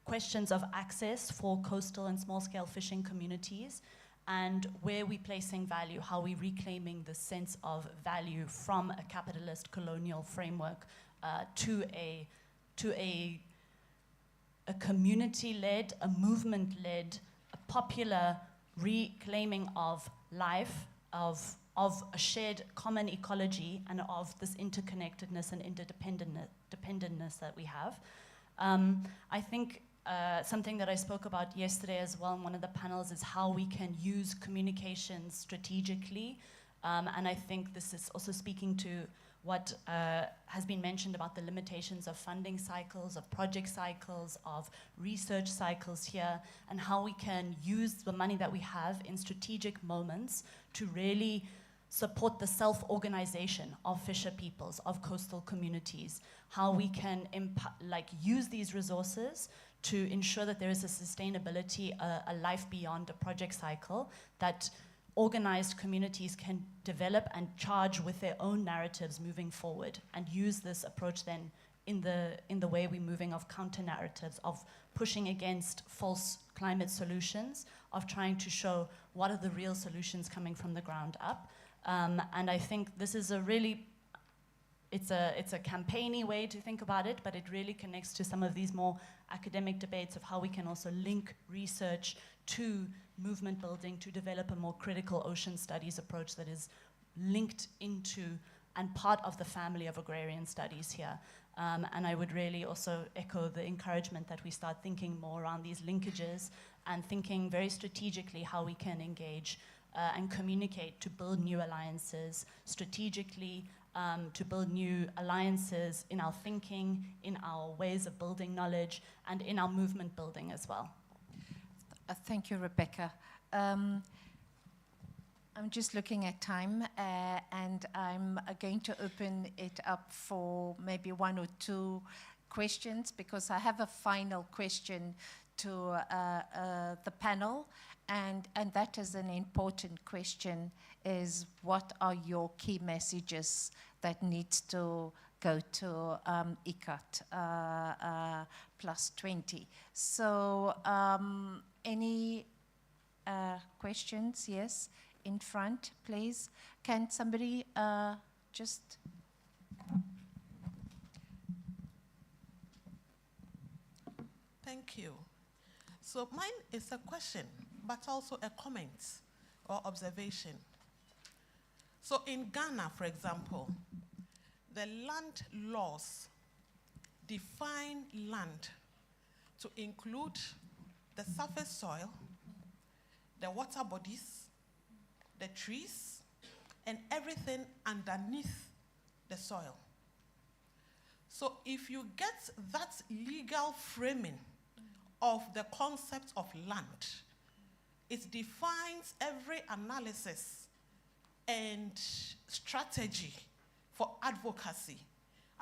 questions of access for coastal and small-scale fishing communities, and where we're placing value, how we're reclaiming the sense of value from a capitalist colonial framework to a community-led, a movement-led, a popular reclaiming of life, of a shared common ecology, and of this interconnectedness and interdependentness that we have. I think something that I spoke about yesterday as well in one of the panels is how we can use communications strategically. And I think this is also speaking to what has been mentioned about the limitations of funding cycles, of project cycles, of research cycles here, and how we can use the money that we have in strategic moments to really support the self-organization of fisher peoples, of coastal communities, how we can use these resources to ensure that there is a sustainability, a life beyond a project cycle, that organized communities can develop and charge with their own narratives moving forward, and use this approach then in the way we're moving of counter-narratives, of pushing against false climate solutions, of trying to show what are the real solutions coming from the ground up. And I think this is a really, it's a campaigny way to think about it, but it really connects to some of these more academic debates of how we can also link research to movement building to develop a more critical ocean studies approach that is linked into and part of the family of agrarian studies here. And I would really also echo the encouragement that we start thinking more around these linkages and thinking very strategically how we can engage and communicate to build new alliances strategically, to build new alliances in our thinking, in our ways of building knowledge, and in our movement building as well. Thank you, Rebecca. I'm just looking at time, and I'm going to open it up for maybe one or two questions, because I have a final question to the panel, and that is an important question, is what are your key messages that needs to go to ICAT plus 20? So any questions? Yes, in front, please. Can somebody just... Thank you. So mine is a question, but also a comment or observation. So in Ghana, for example, the land laws define land to include the surface soil, the water bodies, the trees, and everything underneath the soil. So if you get that legal framing of the concept of land, it defines every analysis and strategy for advocacy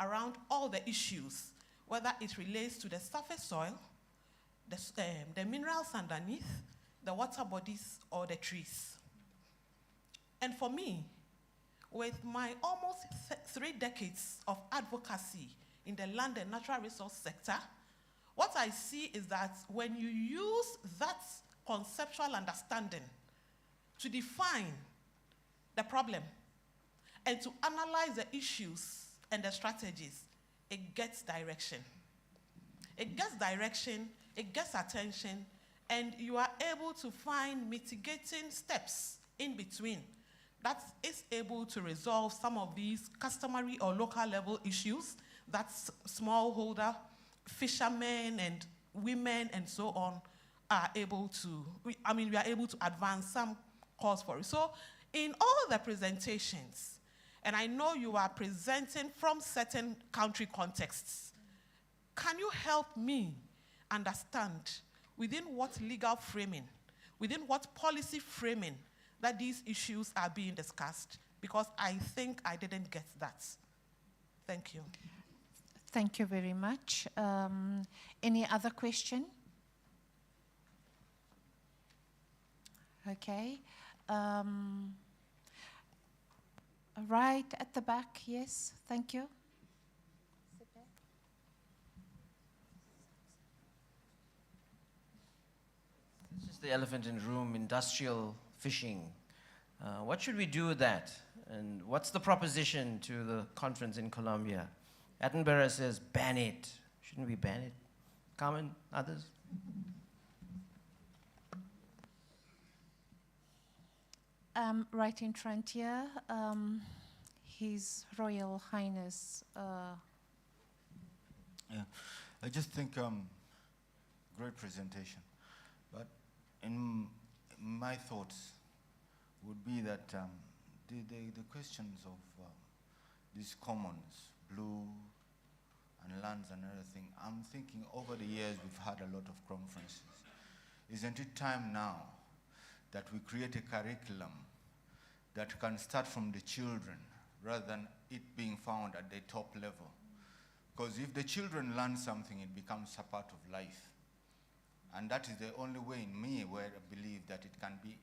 around all the issues, whether it relates to the surface soil, the minerals underneath, the water bodies, or the trees. And for me, with my almost 3 decades of advocacy in the land and natural resource sector, what I see is that when you use that conceptual understanding to define the problem and to analyze the issues and the strategies, it gets direction. It gets direction, it gets attention, and you are able to find mitigating steps in between that is able to resolve some of these customary or local level issues that smallholder, fishermen and women and so on are able to, we are able to advance some cause for it. So in all the presentations, and I know you are presenting from certain country contexts, can you help me understand within what legal framing, within what policy framing that these issues are being discussed? Because I think I didn't get that. Thank you. Thank you very much. Any other question? Okay. Right at the back, yes, thank you. This is the elephant in the room, industrial fishing. What should we do with that? And what's the proposition to the conference in Colombia? Attenborough says, ban it. Shouldn't we ban it? Carmen, others? Right in front here, His Royal Highness. Yeah, I just think great presentation. But in my thoughts would be that the questions of these commons, blue and lands and everything, I'm thinking over the years we've had a lot of conferences. Isn't it time now that we create a curriculum that can start from the children rather than it being found at the top level? Because if the children learn something, it becomes a part of life. And that is the only way in me where I believe that it can be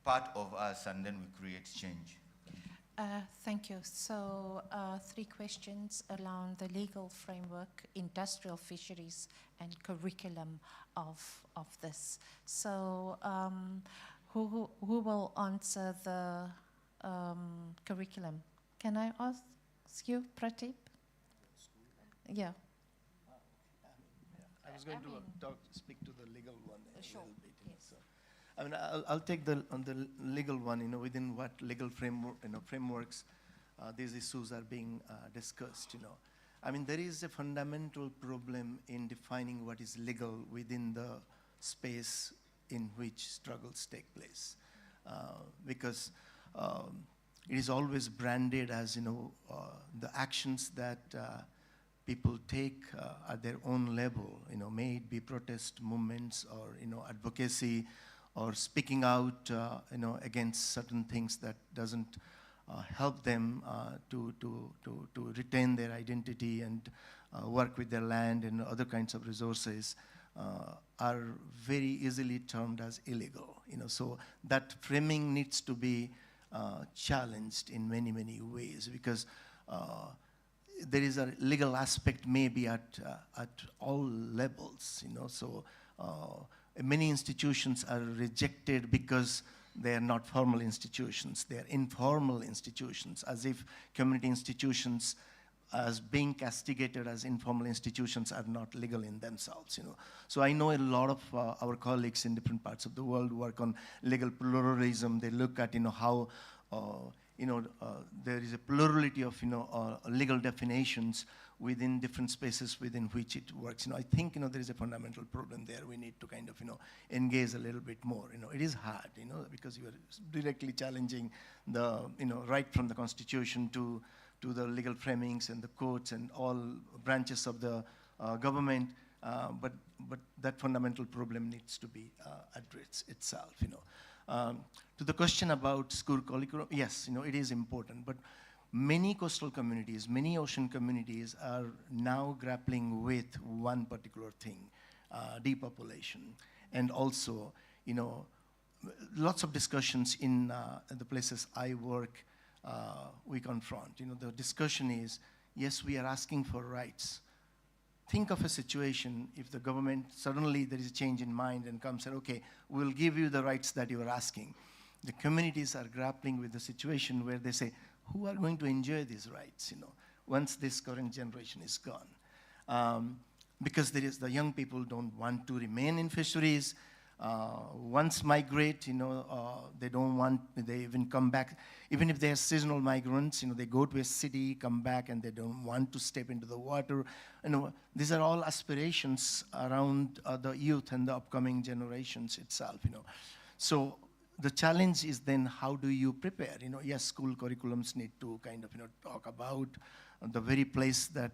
part of us and then we create change. Thank you. So 3 questions around the legal framework, industrial fisheries, and curriculum of this. So who will answer the curriculum? Can I ask you, Prateep? Yeah. I was going to speak to the legal one sure. a little bit. Yes. So, I mean, I'll take on the legal one. Within what legal framework, frameworks these issues are being discussed. I mean, there is a fundamental problem in defining what is legal within the space in which struggles take place. because it is always branded as, the actions that people take at their own level, may it be protest movements or, advocacy or speaking out, against certain things that doesn't help them to retain their identity and work with their land and other kinds of resources are very easily termed as illegal. So that framing needs to be challenged in many, many ways, because there is a legal aspect maybe at all levels. So many institutions are rejected because they are not formal institutions. They are informal institutions, as if community institutions as being castigated as informal institutions are not legal in themselves. So I know a lot of our colleagues in different parts of the world work on legal pluralism. They look at how there is a plurality of legal definitions within different spaces within which it works. I think there is a fundamental problem there. We need to kind of engage a little bit more. It is hard, because you are directly challenging the right from the Constitution to the legal framings and the courts and all branches of the government. But that fundamental problem needs to be addressed itself. To the question about school curriculum, yes, it is important, but many coastal communities, many ocean communities are now grappling with one particular thing, depopulation. And also, lots of discussions in the places I work, we confront. The discussion is, yes, we are asking for rights. Think of a situation if the government, suddenly there is a change in mind and comes and, okay, we'll give you the rights that you are asking. The communities are grappling with the situation where they say, who are going to enjoy these rights, once this current generation is gone? Because the young people don't want to remain in fisheries. Once migrate, they don't want, they even come back. Even if they are seasonal migrants, they go to a city, come back, and they don't want to step into the water. These are all aspirations around the youth and the upcoming generations itself. So the challenge is then, how do you prepare? Yes, school curriculums need to kind of talk about the very place that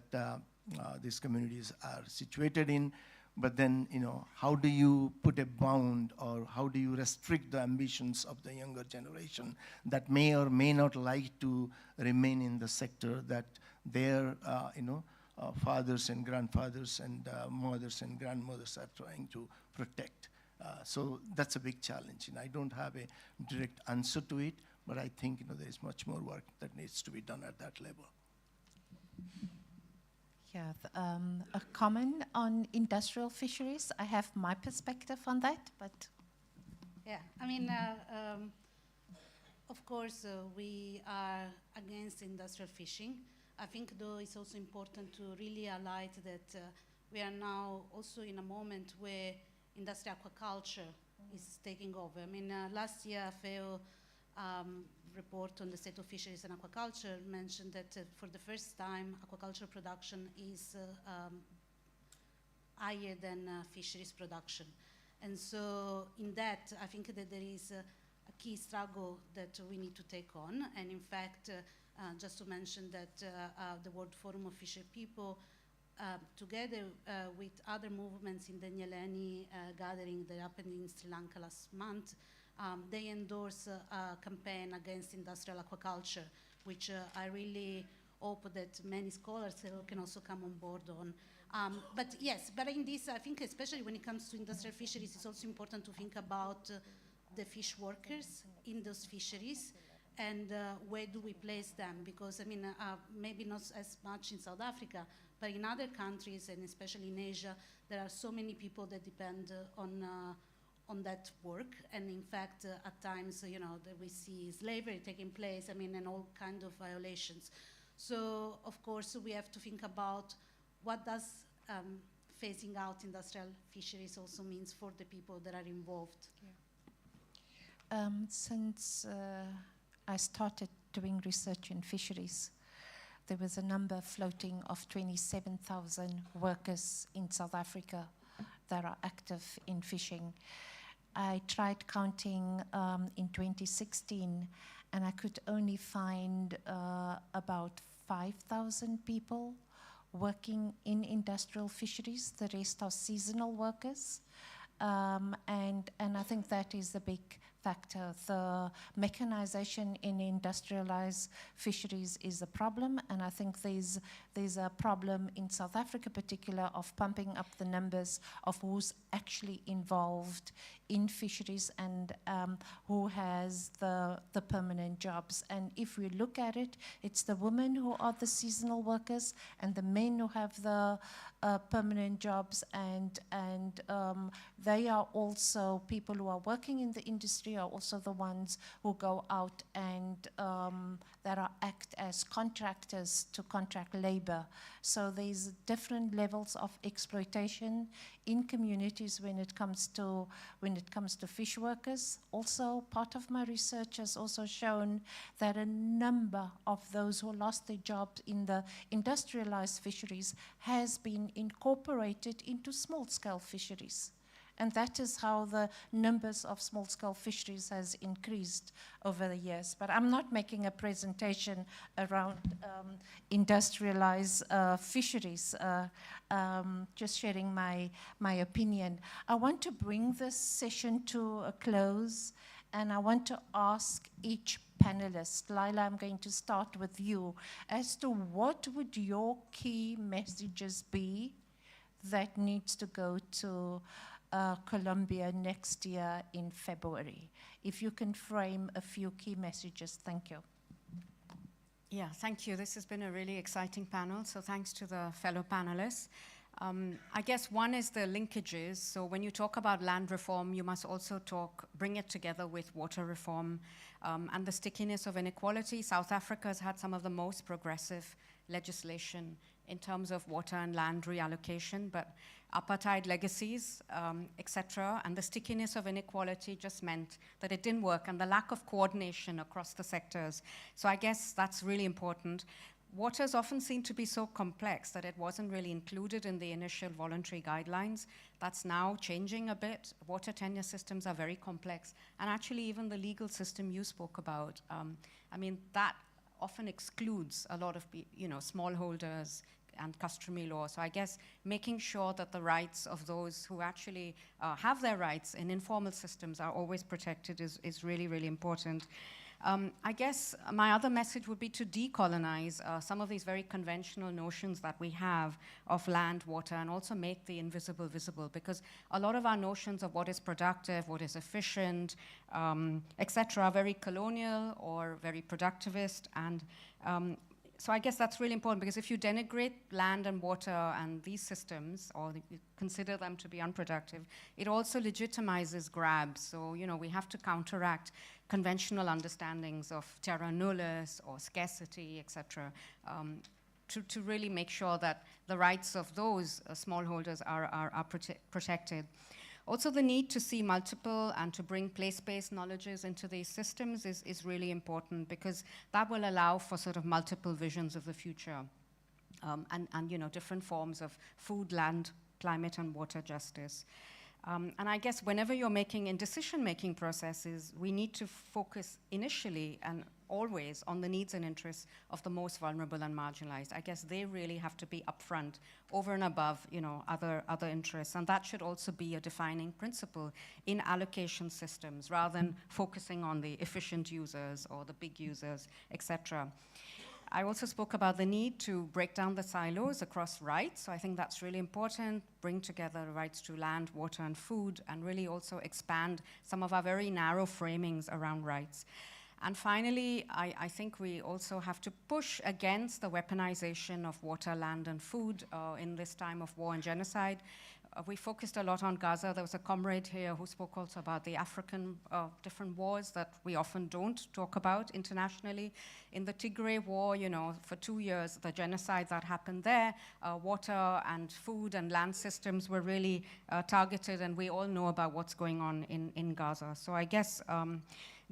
these communities are situated in. But then, how do you put a bound, or how do you restrict the ambitions of the younger generation that may or may not like to remain in the sector that their, fathers and grandfathers and mothers and grandmothers are trying to protect? So that's a big challenge, and I don't have a direct answer to it, but I think there is much more work that needs to be done at that level. Yeah, a comment on industrial fisheries. I have my perspective on that, but... Yeah, of course, we are against industrial fishing. I think, though, it's also important to really highlight that we are now also in a moment where industrial aquaculture is taking over. Last year, FAO report on the state of fisheries and aquaculture mentioned that for the first time, aquaculture production is higher than fisheries production. And so in that, I think that there is a key struggle that we need to take on. And in fact, just to mention that the World Forum of Fisher People, together with other movements in the Nyaleni gathering that happened in Sri Lanka last month, they endorse a campaign against industrial aquaculture, which I really hope that many scholars can also come on board on. But yes, but in this, I think especially when it comes to industrial fisheries, it's also important to think about the fish workers in those fisheries and where do we place them? Because maybe not as much in South Africa, but in other countries, and especially in Asia, there are so many people that depend on that work. And in fact, at times, that we see slavery taking place, and all kinds of violations. So, of course, we have to think about what does phasing out industrial fisheries also means for the people that are involved. Yeah. Since I started doing research in fisheries, there was a number floating of 27,000 workers in South Africa that are active in fishing. I tried counting in 2016, and I could only find about 5,000 people working in industrial fisheries. The rest are seasonal workers. And I think that is the big factor. The mechanization in industrialized fisheries is a problem, and I think there's a problem in South Africa particular of pumping up the numbers of who's actually involved in fisheries and who has the permanent jobs. And if we look at it, it's the women who are the seasonal workers and the men who have the permanent jobs, and they are also people who are working in the industry, are also the ones who go out and that act as contractors to contract labor. So there's different levels of exploitation in communities when it comes to fish workers. Also, part of my research has also shown that a number of those who lost their jobs in the industrialized fisheries has been incorporated into small-scale fisheries. And that is how the numbers of small-scale fisheries has increased over the years. But I'm not making a presentation around industrialized fisheries, just sharing my opinion. I want to bring this session to a close, and I want to ask each panelist, Lyla, I'm going to start with you, as to what would your key messages be that needs to go to Colombia next year in February. If you can frame a few key messages, thank you. Yeah, thank you. This has been a really exciting panel, so thanks to the fellow panelists. I guess one is the linkages. So when you talk about land reform, you must also bring it together with water reform and the stickiness of inequality. South Africa has had some of the most progressive legislation in terms of water and land reallocation, but apartheid legacies, etc., and the stickiness of inequality just meant that it didn't work, and the lack of coordination across the sectors. So I guess that's really important. Waters often seem to be so complex that it wasn't really included in the initial voluntary guidelines. That's now changing a bit. Water tenure systems are very complex, and actually even the legal system you spoke about, I mean, that often excludes a lot of smallholders and customary law. So I guess making sure that the rights of those who actually have their rights in informal systems are always protected is really, really important. I guess my other message would be to decolonize some of these very conventional notions that we have of land, water, and also make the invisible visible, because a lot of our notions of what is productive, what is efficient, etc., are very colonial or very productivist, and so I guess that's really important, because if you denigrate land and water and these systems, or you consider them to be unproductive, it also legitimizes grabs. So, we have to counteract conventional understandings of terra nullius or scarcity, etc., to really make sure that the rights of those smallholders are protected. Also, the need to see multiple and to bring place-based knowledges into these systems is really important, because that will allow for sort of multiple visions of the future and different forms of food, land, climate, and water justice. And I guess whenever you're making in decision-making processes, we need to focus initially and always on the needs and interests of the most vulnerable and marginalized. I guess they really have to be upfront, over and above, other interests. And that should also be a defining principle in allocation systems, rather than focusing on the efficient users or the big users, etc. I also spoke about the need to break down the silos across rights. So I think that's really important, bring together rights to land, water, and food, and really also expand some of our very narrow framings around rights. And finally, I think we also have to push against the weaponization of water, land, and food in this time of war and genocide. We focused a lot on Gaza. There was a comrade here who spoke also about the African different wars that we often don't talk about internationally. In the Tigray War, for 2 years, the genocide that happened there, water and food and land systems were really targeted, and we all know about what's going on in Gaza. So I guess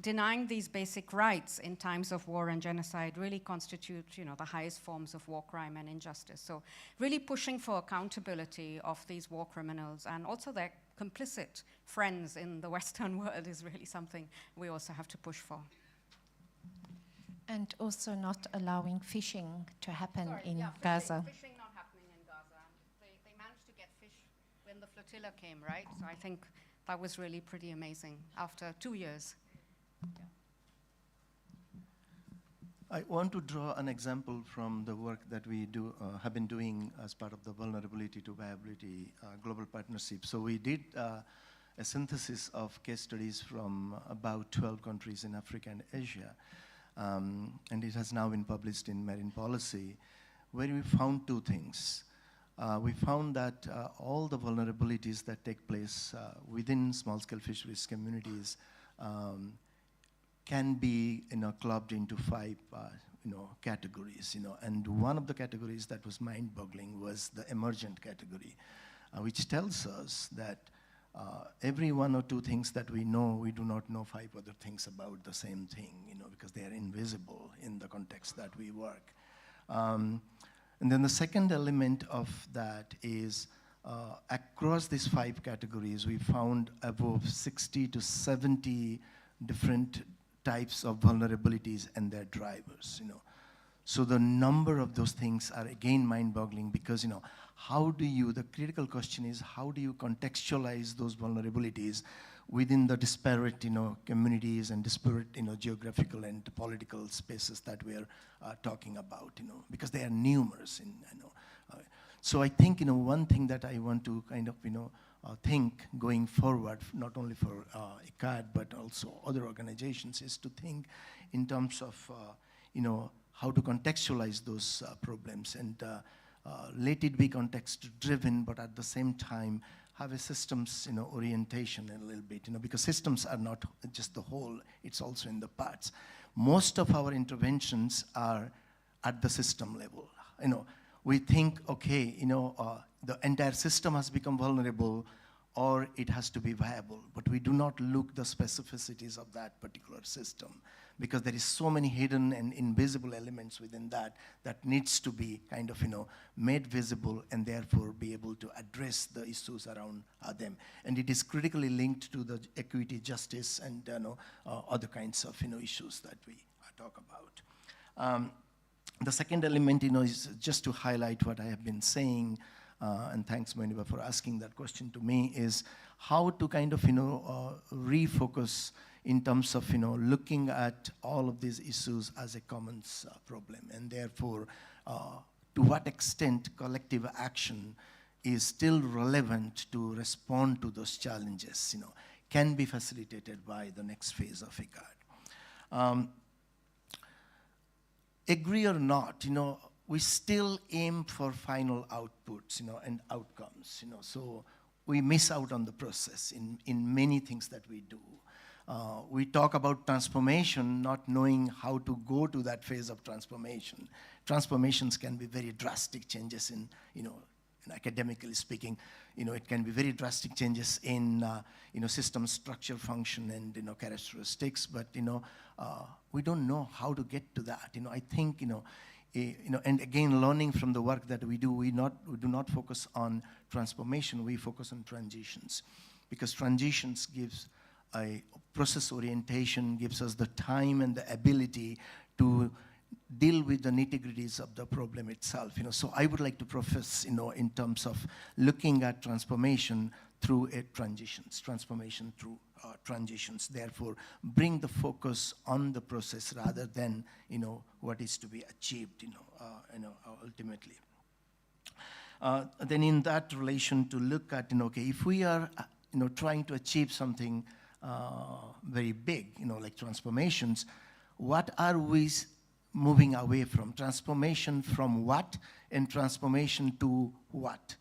denying these basic rights in times of war and genocide really constitute, the highest forms of war crime and injustice. So really pushing for accountability of these war criminals, and also their complicit friends in the Western world is really something we also have to push for. And also not allowing fishing to happen in Gaza. Fishing not happening in Gaza. They managed to get fish when the flotilla came, right? So I think that was really pretty amazing after 2 years. I want to draw an example from the work that we have been doing as part of the Vulnerability to Viability Global Partnership. So we did a synthesis of case studies from about 12 countries in Africa and Asia. And it has now been published in Marine Policy, where we found two things. We found that all the vulnerabilities that take place within small-scale fisheries communities can be, clubbed into 5, categories, And one of the categories that was mind-boggling was the emergent category, which tells us that every 1 or 2 things that we know, we do not know 5 other things about the same thing, because they are invisible in the context that we work. And then the second element of that is across these 5 categories, we found above 60 to 70 different types of vulnerabilities and their drivers, So the number of those things are again mind-boggling because, the critical question is how do you contextualize those vulnerabilities within the disparate, communities and disparate, geographical and political spaces that we are talking about, because they are numerous. So I think, one thing that I want to kind of, think going forward, not only for ICAD, but also other organizations, is to think in terms of, how to contextualize those problems and let it be context-driven, but at the same time have a systems, orientation a little bit, because systems are not just the whole, it's also in the parts. Most of our interventions are at the system level. We think, okay, the entire system has become vulnerable or it has to be viable, but we do not look the specificities of that particular system because there is so many hidden and invisible elements within that that needs to be kind of, made visible and therefore be able to address the issues around them. And it is critically linked to the equity, justice, and other kinds of, issues that we talk about. The second element, is just to highlight what I have been saying, and thanks, Moenieba, for asking that question to me, is how to kind of, refocus in terms of, looking at all of these issues as a commons problem, and therefore, to what extent collective action is still relevant to respond to those challenges, can be facilitated by the next phase of ICAD. Agree or not, we still aim for final outputs, and outcomes, so we miss out on the process in many things that we do. We talk about transformation, not knowing how to go to that phase of transformation. Transformations can be very drastic changes in, and academically speaking, it can be very drastic changes in, system structure, function, and, characteristics, but, we don't know how to get to that. I think, and again, learning from the work that we do, we do not focus on transformation, we focus on transitions, because transitions gives a process orientation, gives us the time and the ability to deal with the nitty-gritties of the problem itself. So I would like to profess, in terms of looking at transformation through transformation through transitions. Therefore, bring the focus on the process rather than, what is to be achieved, ultimately. Then in that relation, to look at, okay, if we are, trying to achieve something very big, like transformations, what are we moving away from? Transformation from what and transformation to what?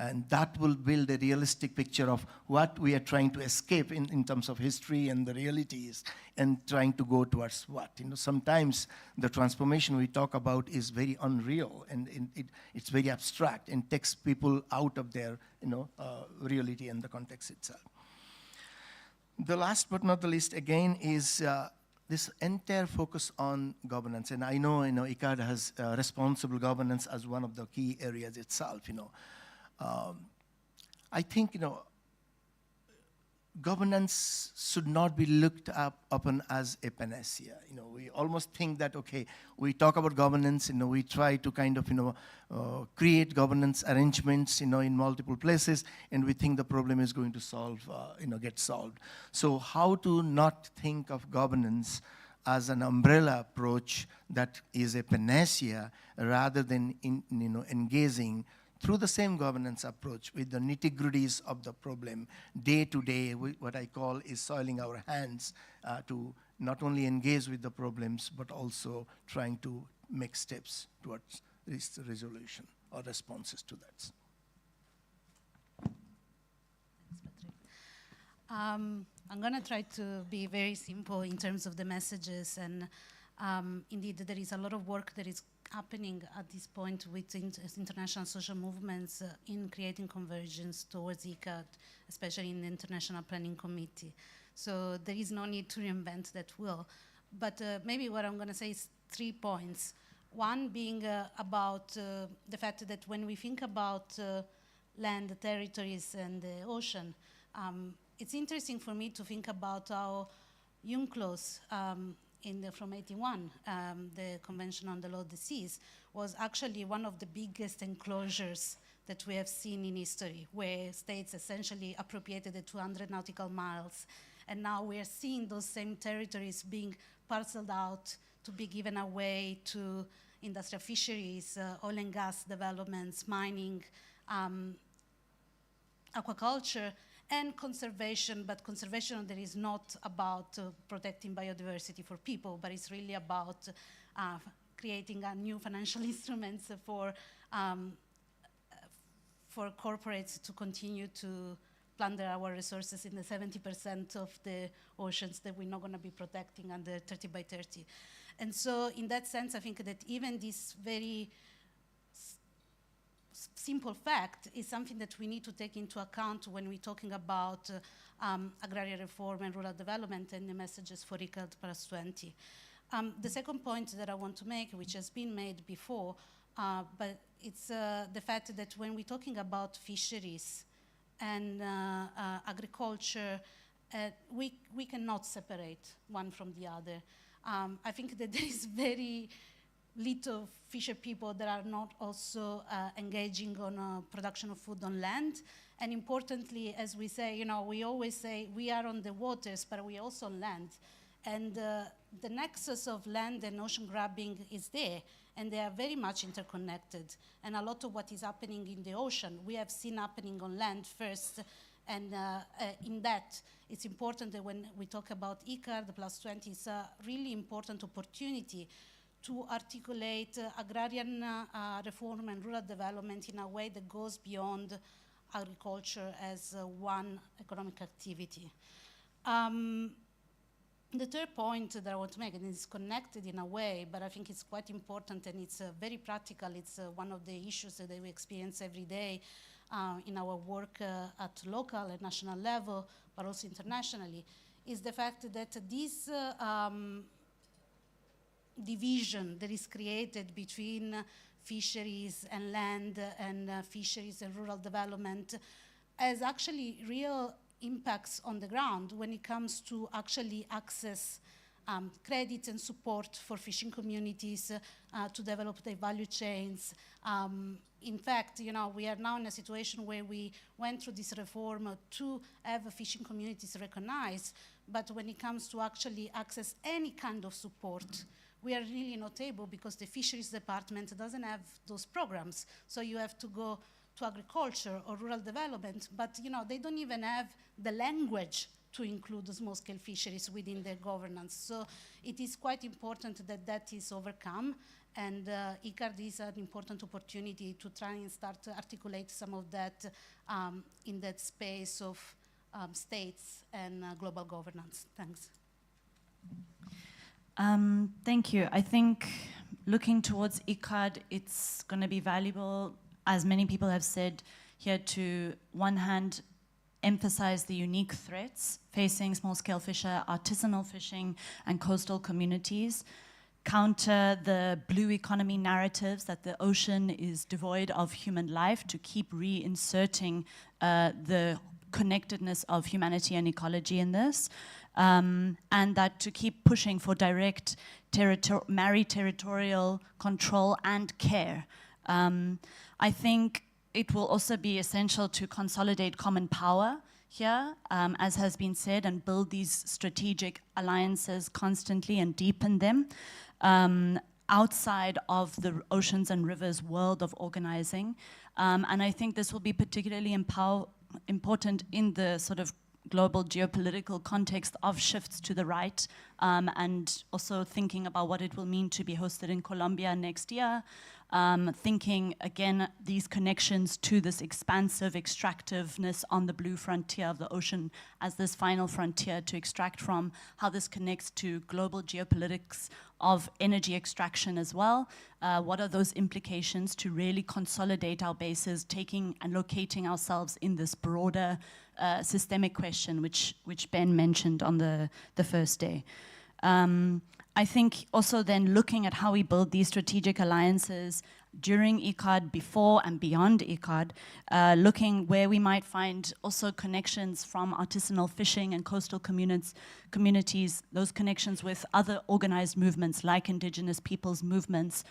And that will build a realistic picture of what we are trying to escape in terms of history and the realities and trying to go towards what. Sometimes the transformation we talk about is very unreal and it's very abstract and takes people out of their reality and the context itself. The last but not the least, again, is this entire focus on governance. And I know, ICAD has responsible governance as one of the key areas itself, I think, governance should not be looked upon as a panacea. We almost think that, okay, we talk about governance, we try to kind of, create governance arrangements, in multiple places, and we think the problem is going to get solved. So how to not think of governance as an umbrella approach that is a panacea, rather than engaging through the same governance approach with the nitty-gritties of the problem day to day. What I call is soiling our hands to not only engage with the problems, but also trying to make steps towards this resolution or responses to that. I'm going to try to be very simple in terms of the messages, and indeed there is a lot of work that is happening at this point with international social movements in creating convergence towards ICCAT, especially in the International Planning Committee. So there is no need to reinvent that wheel. But maybe what I'm going to say is 3 points. One being about the fact that when we think about land, territories, and the ocean, it's interesting for me to think about how UNCLOS from 81, the Convention on the Law of the Seas, was actually one of the biggest enclosures that we have seen in history, where states essentially appropriated the 200 nautical miles. And now we are seeing those same territories being parceled out to be given away to industrial fisheries, oil and gas developments, mining, aquaculture, and conservation, but conservation that is not about protecting biodiversity for people, but it's really about creating new financial instruments for corporates to continue to plunder our resources in the 70% of the oceans that we're not going to be protecting under 30 by 30. And so in that sense, I think that even this very simple fact is something that we need to take into account when we're talking about agrarian reform and rural development and the messages for ICCAT +20. The second point that I want to make, which has been made before, but it's the fact that when we're talking about fisheries and agriculture, we cannot separate one from the other. I think that there is very little fisher people that are not also engaging on production of food on land. And importantly, as we say, we always say we are on the waters, but we also on land. And the nexus of land and ocean grabbing is there, and they are very much interconnected. And a lot of what is happening in the ocean, we have seen happening on land first. And in that, it's important that when we talk about ICCAT, the +20, it's a really important opportunity to articulate agrarian reform and rural development in a way that goes beyond agriculture as one economic activity. The third point that I want to make, and it's connected in a way, but I think it's quite important and it's very practical. It's one of the issues that we experience every day in our work at local and national level, but also internationally, is the fact that this division that is created between fisheries and land and fisheries and rural development has actually real impacts on the ground when it comes to actually access credit and support for fishing communities to develop their value chains. In fact, we are now in a situation where we went through this reform to have fishing communities recognized, but when it comes to actually access any kind of support, we are really not able because the fisheries department doesn't have those programs. So you have to go to agriculture or rural development, but they don't even have the language to include the small-scale fisheries within their governance. So it is quite important that that is overcome, and ICCAT is an important opportunity to try and start to articulate some of that in that space of states and global governance. Thanks. Thank you. I think looking towards ICCAT, it's going to be valuable, as many people have said here, to one hand emphasize the unique threats facing small-scale fisher, artisanal fishing, and coastal communities, counter the blue economy narratives that the ocean is devoid of human life, to keep reinserting the connectedness of humanity and ecology in this, and that to keep pushing for direct married territorial control and care. I think it will also be essential to consolidate common power here, as has been said, and build these strategic alliances constantly and deepen them outside of the oceans and rivers world of organizing. And I think this will be particularly important in the sort of global geopolitical context of shifts to the right, and also thinking about what it will mean to be hosted in Colombia next year. Thinking, again, these connections to this expansive extractiveness on the blue frontier of the ocean as this final frontier to extract from, how this connects to global geopolitics of energy extraction as well. What are those implications to really consolidate our bases, taking and locating ourselves in this broader systemic question, which Ben mentioned on the first day. I think also then looking at how we build these strategic alliances during ICAD, before and beyond ICAD, looking where we might find also connections from artisanal fishing and coastal communities, those connections with other organized movements like indigenous peoples movements,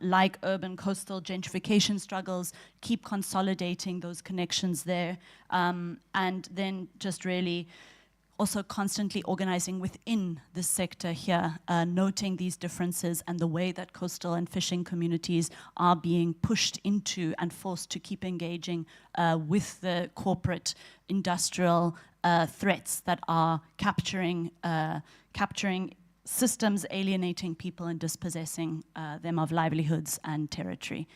like urban coastal gentrification struggles, keep consolidating those connections there, and then just really also constantly organizing within the sector here, noting these differences and the way that coastal and fishing communities are being pushed into and forced to keep engaging with the corporate industrial threats that are capturing systems, alienating people and dispossessing them of livelihoods and territory.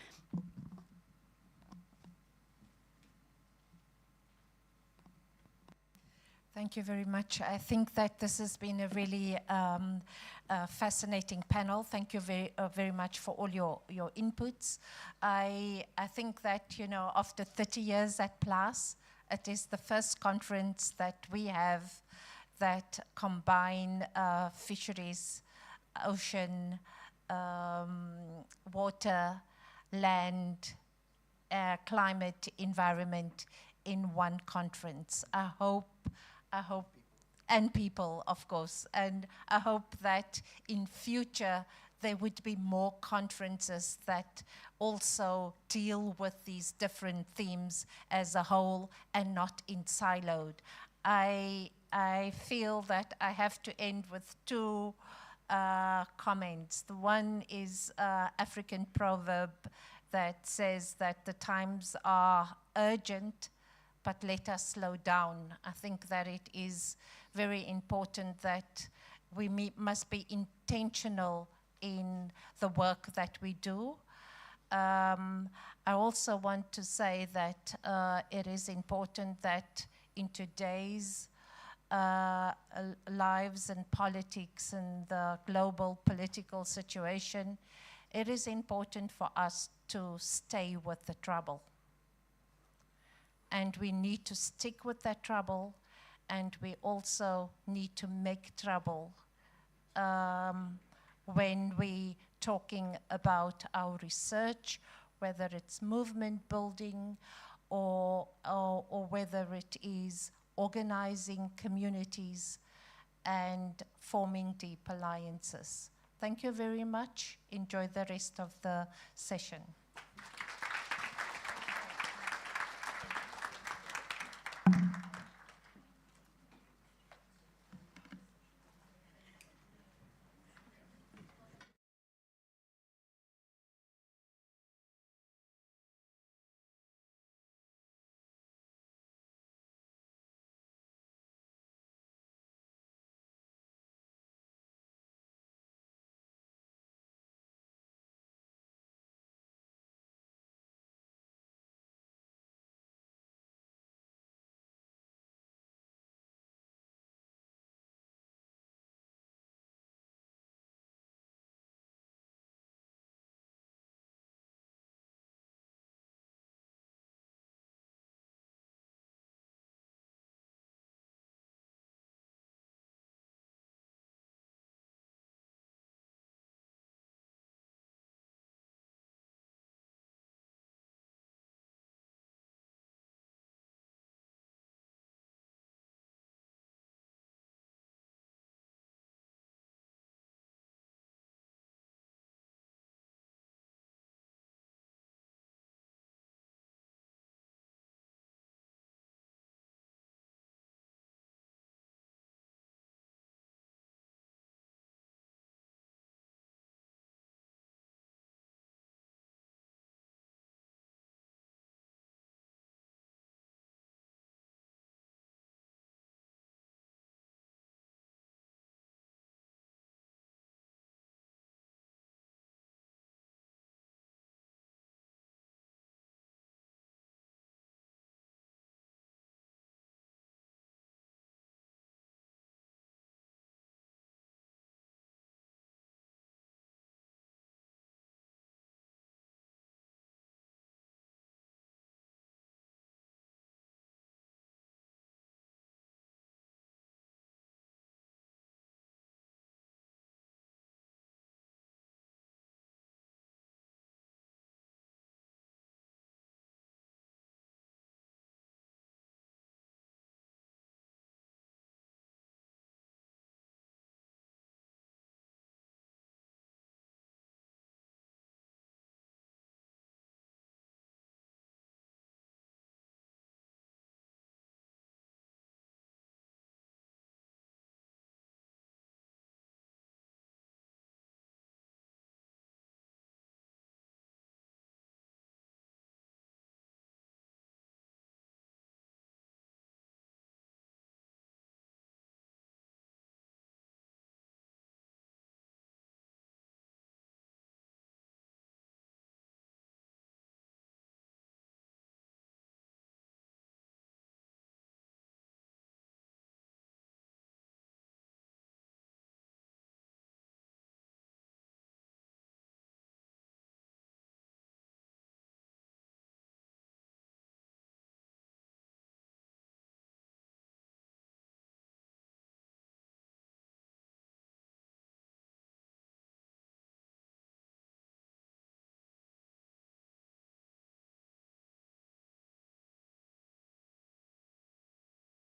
Thank you very much. I think that this has been a really fascinating panel. Thank you very much for all your inputs. I think that, you know, after 30 years at PLAAS, it is the first conference that we have that combine fisheries, ocean, water, land, climate, environment in one conference. I hope, and people, of course, and I hope that in future there would be more conferences that also deal with these different themes as a whole and not in siloed. I feel that I have to end with two comments. The one is African proverb that says that the times are urgent, but let us slow down. I think that it is very important that we must be intentional in the work that we do. I also want to say that it is important that in today's lives and politics and the global political situation, it is important for us to stay with the trouble. And we need to stick with that trouble, and we also need to make trouble when we talking about our research, whether it's movement building or whether it is organizing communities and forming deep alliances. Thank you very much. Enjoy the rest of the session.